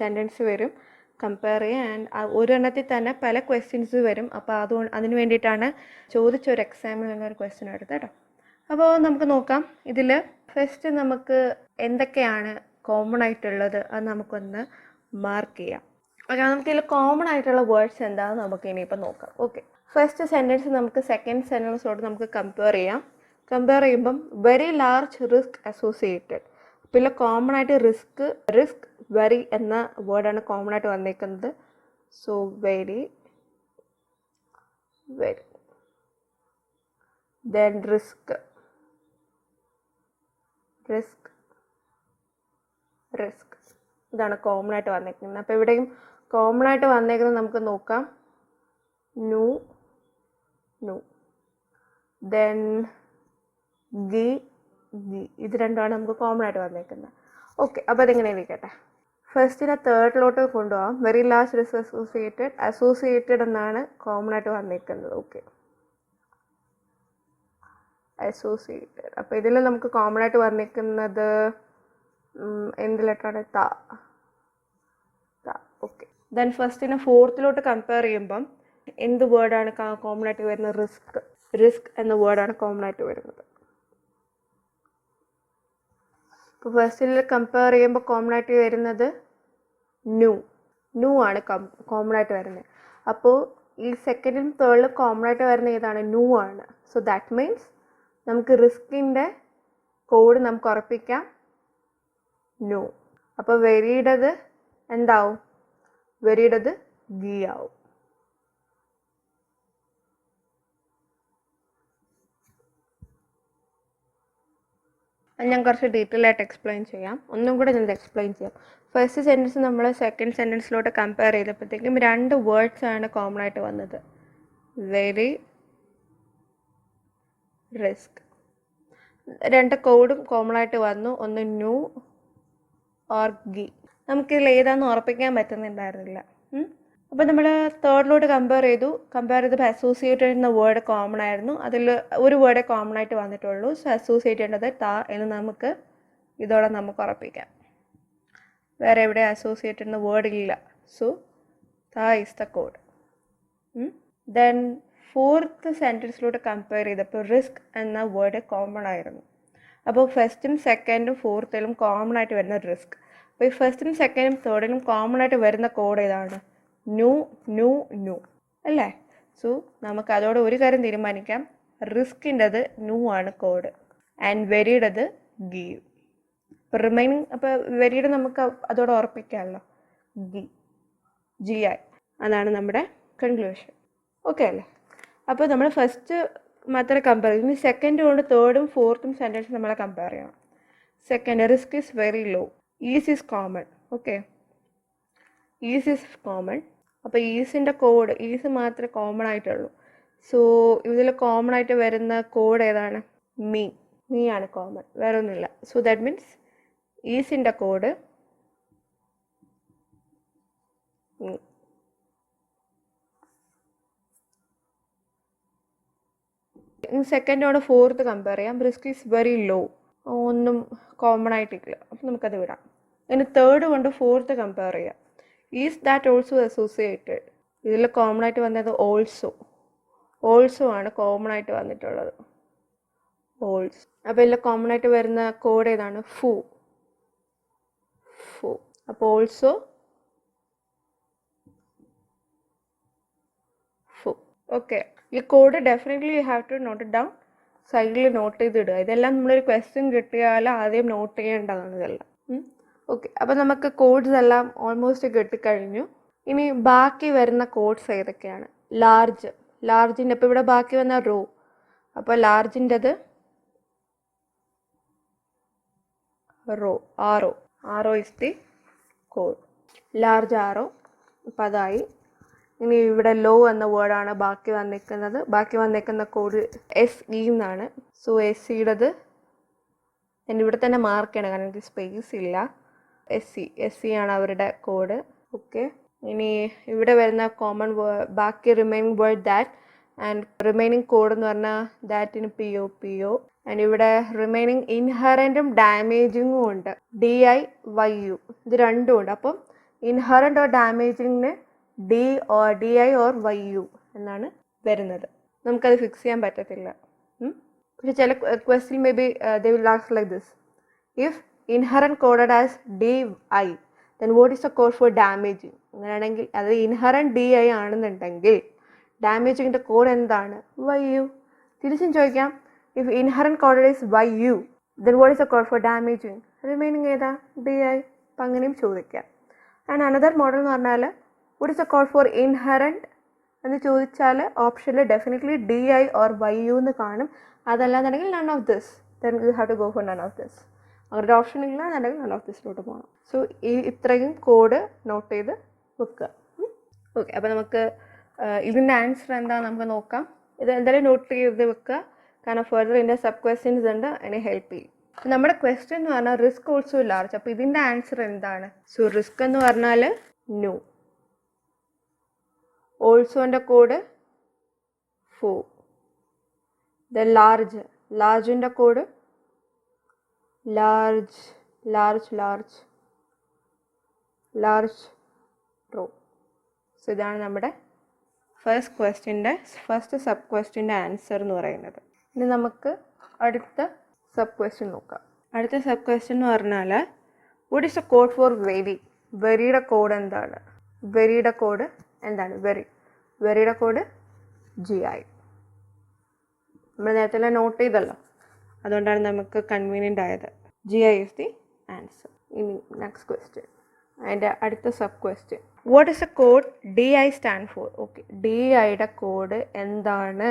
സെൻറ്റൻസ് വരും, കമ്പയർ ചെയ്യുക. ആൻഡ് ഒരെണ്ണത്തിൽ തന്നെ പല ക്വസ്റ്റ്യൻസ് വരും. അപ്പോൾ അതിന് വേണ്ടിയിട്ടാണ് ചോദിച്ചൊരു എക്സാമിൽ നിന്നൊരു ക്വസ്റ്റ്യൻ എടുത്തത് കേട്ടോ. അപ്പോൾ നമുക്ക് നോക്കാം. ഇതിൽ ഫസ്റ്റ് നമുക്ക് എന്തൊക്കെയാണ് കോമൺ ആയിട്ടുള്ളത് അത് നമുക്കൊന്ന് മാർക്ക് ചെയ്യാം. ഓക്കെ, നമുക്കിതിൽ കോമൺ ആയിട്ടുള്ള വേർഡ്സ് എന്താണെന്ന് നമുക്ക് ഇനിയിപ്പോൾ നോക്കാം. ഓക്കെ, ഫസ്റ്റ് സെൻറ്റൻസ് നമുക്ക് സെക്കൻഡ് സെൻറ്റൻസോട് നമുക്ക് കമ്പയർ ചെയ്യാം. കമ്പയർ ചെയ്യുമ്പം വെരി ലാർജ് റിസ്ക് അസോസിയേറ്റഡ്. പിന്നെ കോമൺ ആയിട്ട് റിസ്ക് വെരി എന്ന വേർഡാണ് കോമൺ ആയിട്ട് വന്നേക്കുന്നത്. സോ വെരി ദെൻ റിസ്ക് ഇതാണ് കോമൺ ആയിട്ട് വന്നേക്കുന്നത്. അപ്പോൾ ഇവിടെയും കോമൺ ആയിട്ട് വന്നേക്കുന്നത് നമുക്ക് നോക്കാം. നു ദെൻ ഗി ഗി, ഇത് രണ്ടുമാണ് നമുക്ക് കോമൺ ആയിട്ട് വന്നേക്കുന്നത്. ഓക്കെ, അപ്പോൾ അതെങ്ങനെ ഇരിക്കട്ടെ. ഫസ്റ്റിനെ തേർഡിലോട്ട് കൊണ്ടുപോകാം. വെരി ലാസ്റ്റ് ഇസ് അസോസിയേറ്റഡ് എന്നാണ് കോമൺ ആയിട്ട് വന്നേക്കുന്നത്. Okay, associated. അപ്പോൾ ഇതിൽ നമുക്ക് കോമൺ ആയിട്ട് വന്നിരിക്കുന്നത് എന്ത് ലെറ്ററാണ്? ത. ഓക്കെ, ദെൻ ഫസ്റ്റിനെ ഫോർത്തിലോട്ട് കമ്പയർ ചെയ്യുമ്പം എന്ത് വേർഡാണ് കോമൺ ആയിട്ട് വരുന്നത്? റിസ്ക് എന്ന വേർഡാണ് കോമൺ ആയിട്ട് വരുന്നത്. ഇപ്പോൾ ഫസ്റ്റിൽ കമ്പയർ ചെയ്യുമ്പോൾ കോമൺ ആയിട്ട് വരുന്നത് ന്യൂ ആണ് കോമൺ ആയിട്ട് വരുന്നത്. അപ്പോൾ ഈ സെക്കൻഡിലും തേർഡിലും കോമൺ ആയിട്ട് വരുന്ന ഏതാണ്? ന്യൂ ആണ്. സോ ദാറ്റ് മീൻസ് നമുക്ക് റിസ്കിൻ്റെ കോഡ് നമുക്ക് ഉറപ്പിക്കാം ന്യൂ. അപ്പോൾ വെരിയുടേത് എന്താവും? വെരിയുടേത് ഗി ആവും. ഞാൻ കുറച്ച് ഡീറ്റെയിൽ ആയിട്ട് എക്സ്പ്ലെയിൻ ചെയ്യാം. ഒന്നും കൂടെ ഞാൻ എക്സ്പ്ലെയിൻ ചെയ്യാം. ഫസ്റ്റ് സെൻറ്റൻസ് നമ്മൾ സെക്കൻഡ് സെൻറ്റൻസിലോട്ട് കമ്പയർ ചെയ്തപ്പോഴത്തേക്കും 2 വേർഡ്സ് ആണ് കോമൺ ആയിട്ട് വന്നത്. Very, risk. 2 കോഡും കോമൺ ആയിട്ട് വന്നു. ഒന്ന് ന്യൂ ഓർ ഗി. നമുക്കിതിൽ ഏതാണെന്ന് ഉറപ്പിക്കാൻ പറ്റുന്നുണ്ടായിരുന്നില്ല. അപ്പോൾ നമ്മൾ തേർഡിലോട്ട് കമ്പയർ ചെയ്തപ്പോൾ അസോസിയേറ്റഡ് എന്ന വേർഡ് കോമൺ ആയിരുന്നു. അതിൽ ഒരു വേർഡേ കോമൺ ആയിട്ട് വന്നിട്ടുള്ളൂ. സോ അസോസിയേറ്റ് ചെയ്യേണ്ടത് ത എന്ന് നമുക്ക് ഇതോടെ നമുക്ക് ഉറപ്പിക്കാം. വേറെ എവിടെ അസോസിയേറ്റഡ് എന്ന വേർഡ് ഇല്ല. സോ ത is the code. Then fourth സെൻറ്റൻസിലോട്ട് കമ്പയർ ചെയ്തപ്പോൾ റിസ്ക് എന്ന വേർഡ് കോമൺ ആയിരുന്നു. അപ്പോൾ ഫസ്റ്റും സെക്കൻഡും ഫോർത്തിലും കോമൺ ആയിട്ട് വരുന്ന റിസ്ക്. അപ്പോൾ ഈ ഫസ്റ്റും സെക്കൻഡും തേർഡിലും കോമൺ ആയിട്ട് വരുന്ന കോഡ് ഏതാണ്? ന്യൂ അല്ലേ? സോ നമുക്ക് അതോടെ ഒരു കാര്യം തീരുമാനിക്കാം. റിസ്കിൻ്റെത് ന്യൂ ആണ് കോഡ് ആൻഡ് വെരിയുടേത് ഗീവ്. അപ്പോൾ റിമൈനിങ്, അപ്പോൾ വെരിയുടെ നമുക്ക് അതോടെ ഉറപ്പിക്കാമല്ലോ, GI. അതാണ് നമ്മുടെ കൺക്ലൂഷൻ. ഓക്കെ അല്ലേ? അപ്പോൾ നമ്മൾ ഫസ്റ്റ് മാത്രമേ കമ്പയർ ചെയ്യും. ഇനി സെക്കൻഡ് കൊണ്ട് തേർഡും ഫോർത്തും സെൻറ്റൻസ് നമ്മളെ കമ്പയർ ചെയ്യണം. Second, risk is very low. Is is common. Okay, is is common. അപ്പോൾ ഈസിൻ്റെ കോഡ്, ഈസ് മാത്രമേ കോമൺ ആയിട്ടുള്ളൂ. സോ ഇതിൽ കോമൺ ആയിട്ട് വരുന്ന കോഡ് ഏതാണ്? മീ ആണ് കോമൺ, വേറെ ഒന്നുമില്ല. സോ ദാറ്റ് മീൻസ് ഈസിൻ്റെ കോഡ് സെക്കൻഡോട് ഫോർത്ത് കമ്പയർ ചെയ്യാം. റിസ്ക് ഈസ് വെരി ലോ, ഒന്നും കോമൺ ആയിട്ടില്ല. അപ്പം നമുക്കത് വിടാം. ഇനി തേർഡ് കൊണ്ട് ഫോർത്ത് കമ്പയർ ചെയ്യാം. Is that also associated. ഇതിൽ കോമൺ ആയിട്ട് വന്നത് ഓൾസോ ആണ് കോമൺ ആയിട്ട് വന്നിട്ടുള്ളത്. ഓൾസോ. അപ്പോൾ ഇതിൽ കോമൺ ആയിട്ട് വരുന്ന കോഡ് ഏതാണ്? ഫു. അപ്പോൾ ഓൾസോ ഫു. ഓക്കെ, ഈ code definitely you have to note it down. സൈഡിൽ നോട്ട് ചെയ്തിടുക. ഇതെല്ലാം നമ്മളൊരു ക്വസ്റ്റ്യൻ കിട്ടിയാൽ ആദ്യം നോട്ട് ചെയ്യേണ്ടതാണ് ഇതെല്ലാം. ഓക്കെ, അപ്പോൾ നമുക്ക് കോഡ്സ് എല്ലാം ഓൾമോസ്റ്റ് കിട്ടിക്കഴിഞ്ഞു. ഇനി ബാക്കി വരുന്ന കോഡ്സ് ഏതൊക്കെയാണ്? ലാർജിൻ്റെ, അപ്പോൾ ഇവിടെ ബാക്കി വന്ന റോ. അപ്പോൾ ലാർജിൻ്റെത് ആറോ ഇസ് ദി കോഡ്. ലാർജ് ആറോ. അപ്പോൾ അതായി. ഇനി ഇവിടെ ലോ എന്ന വേർഡാണ് ബാക്കി വന്നിരിക്കുന്നത്. ബാക്കി വന്നിരിക്കുന്ന കോഡ് SE എന്നാണ്. സോ SEയുടേത് ഞാൻ ഇവിടെ തന്നെ മാർക്ക് ചെയ്യണം, കാരണം എനിക്ക് സ്പേസ് ഇല്ല. SE ആണ് അവരുടെ കോഡ്. ഓക്കെ, ഇനി ഇവിടെ വരുന്ന കോമൺ ബാക്കി remaining word that and remaining code എന്ന് പറഞ്ഞാൽ ദാറ്റിന് PO. ആൻഡ് ഇവിടെ റിമൈനിങ് ഇൻഹറൻറ്റും ഡാമേജിങ്ങും ഉണ്ട്. DIYU, ഇത് രണ്ടും ഉണ്ട്. അപ്പം ഇൻഹറൻറ്റ് ഓർ ഡാമേജിങ്ങിന് DI or YU എന്നാണ് വരുന്നത്. നമുക്കത് ഫിക്സ് ചെയ്യാൻ പറ്റത്തില്ല. പക്ഷെ ചില question may be they will ask like this: if inherent coded as DI, then what is the code for damaging? അങ്ങനെയാണെങ്കിൽ അത് ഇൻഹറൻറ്റ് DI ആണെന്നുണ്ടെങ്കിൽ ഡാമേജിങ്ങിൻ്റെ കോഡ് എന്താണ്? YU. തിരിച്ചും ചോദിക്കാം, if inherent coded is YU, then what is the code for damaging? Remaining ഏതാ? DI. അപ്പം അങ്ങനെയും ചോദിക്കാം. ആൻഡ് അനദർ മോഡൽ എന്ന് പറഞ്ഞാൽ what is the code for inherent എന്ന് ചോദിച്ചാൽ ഓപ്ഷനിൽ ഡെഫിനറ്റ്ലി DI or YU എന്ന് കാണും. അതല്ലാന്നുണ്ടെങ്കിൽ none of this, then you have to go for none of this. അവരുടെ ഓപ്ഷൻ ഇല്ല എന്നുണ്ടെങ്കിൽ none of this-ലോട്ട് പോകണം. സോ ഇത്രയും കോഡ് നോട്ട് ചെയ്ത് വെക്കുക. ഓക്കെ, അപ്പോൾ നമുക്ക് ഇതിൻ്റെ ആൻസർ എന്താണെന്ന് നമുക്ക് നോക്കാം. ഇത് എന്തായാലും നോട്ട് ചെയ്ത് വെക്കുക, കാരണം ഫെർദർ ഇതിൻ്റെ സബ് ക്വസ്റ്റ്യൻസ് ഉണ്ട്, അതിനെ ഹെൽപ്പ് ചെയ്യും. നമ്മുടെ ക്വസ്റ്റ്യൻ എന്ന് പറഞ്ഞാൽ റിസ്ക് ഓൾസോ ലാർജ്. അപ്പോൾ ഇതിൻ്റെ ആൻസർ എന്താണ്? സോ റിസ്ക് എന്ന് പറഞ്ഞാൽ നോ. ഓൾസോൻ്റെ കോഡ് 4. ദ ലാർജ്, ലാർജിൻ്റെ code large large large large true. So ഇതാണ് നമ്മുടെ ഫസ്റ്റ് സബ് ക്വസ്റ്റ്യൻ്റെ ആൻസർ എന്ന് പറയുന്നത്. ഇനി നമുക്ക് അടുത്ത സബ് ക്വസ്റ്റ്യൻ നോക്കാം. അടുത്ത സബ് ക്വസ്റ്റ്യൻ എന്ന് പറഞ്ഞാൽ what is the code for very? വെരിയുടെ കോഡ് എന്താണ്? വെരിയുടെ കോഡ് എന്താണ്? വെരിയുടെ കോഡ് GI. നമ്മൾ നേരത്തെ എല്ലാം നോട്ട് ചെയ്തല്ലോ, അതുകൊണ്ടാണ് നമുക്ക് കൺവീനിയൻ്റ് ആയത്. GI is the answer. ഇനി നെക്സ്റ്റ് ക്വസ്റ്റ്യൻ, അതിൻ്റെ അടുത്ത sub question, what is a code DI stand for? Okay, DIയുടെ കോഡ് എന്താണ്?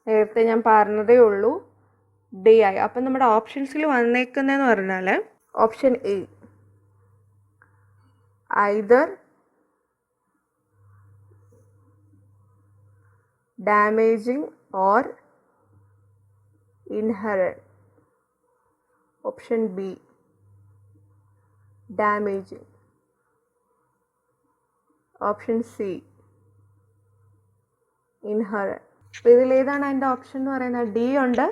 നേരത്തെ ഞാൻ പറഞ്ഞതേ ഉള്ളൂ DI. അപ്പം നമ്മുടെ ഓപ്ഷൻസിൽ വന്നേക്കുന്നതെന്ന് പറഞ്ഞാൽ option A either damaging or inherent. Option B damaging. Option C inherent. അപ്പോൾ ഇതിലേതാണ് അതിൻ്റെ ഓപ്ഷൻ എന്ന് പറയുന്നത്? D ഉണ്ട്.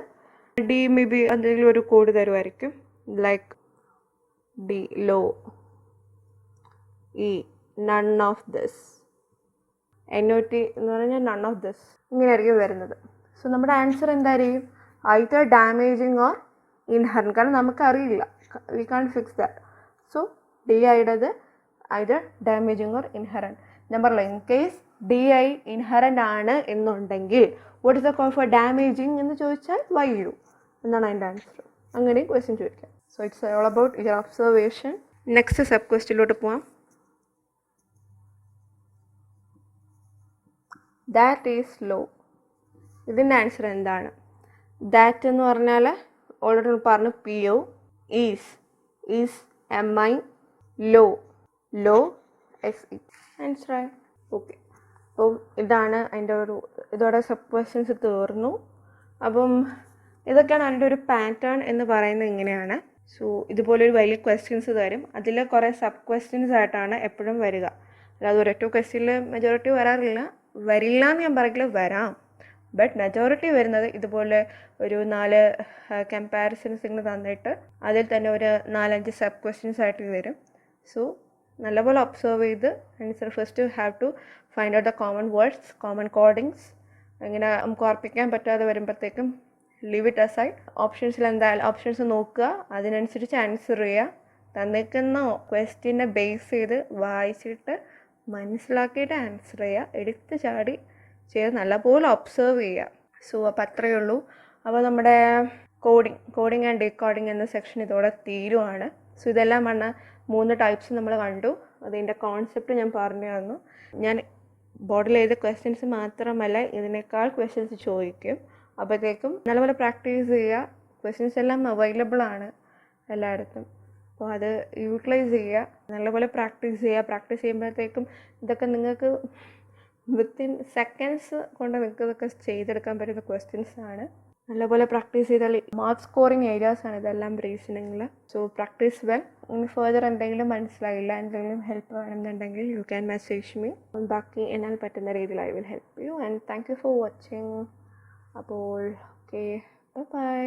D മേ ബി എന്തെങ്കിലും ഒരു കോഡ് തരുമായിരിക്കും, like D low, E none of this, NOT എന്ന് പറഞ്ഞാൽ നൺ ഓഫ് ദിസ്, ഇങ്ങനെയായിരിക്കും വരുന്നത്. സോ നമ്മുടെ ആൻസർ എന്തായിരിക്കും? Either damaging or inherent. കാരണം നമുക്കറിയില്ല, we can fix that. So DIയുടേത് ഐദർ ഡാമേജിങ് ഓർ ഇൻഹറൻറ്റ്. ഞാൻ പറഞ്ഞല്ലോ, ഇൻ കേസ് DI ഇൻഹറൻറ്റ് ആണ് എന്നുണ്ടെങ്കിൽ what is the code for damaging എന്ന് ചോദിച്ചാൽ YU എന്നാണ് അതിൻ്റെ ആൻസർ. അങ്ങനെയും ക്വസ്റ്റ്യൻ ചോദിക്കാം. So it's all about your observation. Next sub ക്വസ്റ്റ്യനിലോട്ട് പോവാം. That is low. ഇതിൻ്റെ ആൻസർ എന്താണ്? ദാറ്റ് എന്ന് പറഞ്ഞാൽ ഓൾറെഡി പറഞ്ഞു PO, ഈസ് MI, ലോ SE. ആൻസറായി. ഓക്കെ, അപ്പം ഇതാണ് അതിൻ്റെ ഇതോടെ സബ് ക്വസ്റ്റ്യൻസ് തീർന്നു. അപ്പം ഇതൊക്കെയാണ് അതിൻ്റെ ഒരു പാറ്റേൺ എന്ന് പറയുന്നത് ഇങ്ങനെയാണ്. സോ ഇതുപോലൊരു വലിയ ക്വസ്റ്റ്യൻസ് തരും, അതിൽ കുറേ സബ് ക്വസ്റ്റ്യൻസ് ആയിട്ടാണ് എപ്പോഴും വരിക. അല്ലാതെ ഒരൊറ്റ ക്വസ്റ്റ്യനിൽ മെജോറിറ്റി വരില്ല എന്ന് ഞാൻ പറയില്ല, വരാം. ബട്ട് മെജോറിറ്റി വരുന്നത് ഇതുപോലെ ഒരു 4 കമ്പാരിസൺസ് ഇങ്ങനെ തന്നിട്ട് അതിൽ തന്നെ ഒരു 4-5 സബ് ക്വസ്റ്റ്യൻസ് ആയിട്ട് വരും. സോ നല്ലപോലെ ഒബ്സർവ് ചെയ്ത് answer first have to find out the common words, common codings. ഇങ്ങനെ നമുക്ക് ഉറപ്പിക്കാൻ പറ്റാതെ വരുമ്പോഴത്തേക്കും ലീവ് ഇറ്റ് അസൈഡ്. ഓപ്ഷൻസിൽ എന്തായാലും ഓപ്ഷൻസ് നോക്കുക, അതിനനുസരിച്ച് ആൻസർ ചെയ്യുക. തന്നിരിക്കുന്ന ക്വസ്റ്റ്യനെ ബേസ് ചെയ്ത് വായിച്ചിട്ട് മനസ്സിലാക്കിയിട്ട് ആൻസർ ചെയ്യുക. എടുത്ത് ചാടി ചെയ്ത് നല്ലപോലെ ഒബ്സർവ് ചെയ്യുക. സോ അപ്പോൾ അത്രയേ ഉള്ളൂ. അപ്പോൾ നമ്മുടെ കോഡിങ് ആൻഡ് ഡീകോഡിങ് എന്ന സെക്ഷൻ ഇതോടെ തീരുവാണ്. സോ ഇതെല്ലാം 3 ടൈപ്സ് നമ്മൾ കണ്ടു. അതിൻ്റെ കോൺസെപ്റ്റ് ഞാൻ പറഞ്ഞു തന്നു. ഞാൻ ബോർഡിൽ എഴുതിയ ക്വസ്റ്റ്യൻസ് മാത്രമല്ല, ഇതിനേക്കാൾ ക്വസ്റ്റ്യൻസ് ചോദിക്കും. അപ്പോഴത്തേക്കും നല്ലപോലെ പ്രാക്ടീസ് ചെയ്യുക. ക്വസ്റ്റ്യൻസ് എല്ലാം അവൈലബിൾ ആണ് എല്ലായിടത്തും. അപ്പോൾ അത് യൂട്ടിലൈസ് ചെയ്യുക, നല്ലപോലെ പ്രാക്ടീസ് ചെയ്യുക. പ്രാക്ടീസ് ചെയ്യുമ്പോഴത്തേക്കും ഇതൊക്കെ നിങ്ങൾക്ക് വിത്തിൻ സെക്കൻഡ്സ് കൊണ്ട് നിങ്ങൾക്ക് ഇതൊക്കെ ചെയ്തെടുക്കാൻ പറ്റുന്ന ക്വസ്റ്റ്യൻസ് ആണ്. നല്ലപോലെ പ്രാക്ടീസ് ചെയ്താൽ മാർക്ക് സ്കോറിങ് ഏരിയാസ് ആണ് ഇതെല്ലാം റീസണിങ്ങിൽ. So practice well. ഇനി ഫർദർ എന്തെങ്കിലും മനസ്സിലായില്ല, എന്തെങ്കിലും ഹെൽപ്പ് വേണമെന്നുണ്ടെങ്കിൽ യു ക്യാൻ മെസ്സേജ് മീ. ബാക്കി എന്നാൽ പറ്റുന്ന രീതിയിൽ I will help U. And thank you for watching. അപ്പോൾ ഓക്കെ, ബൈ.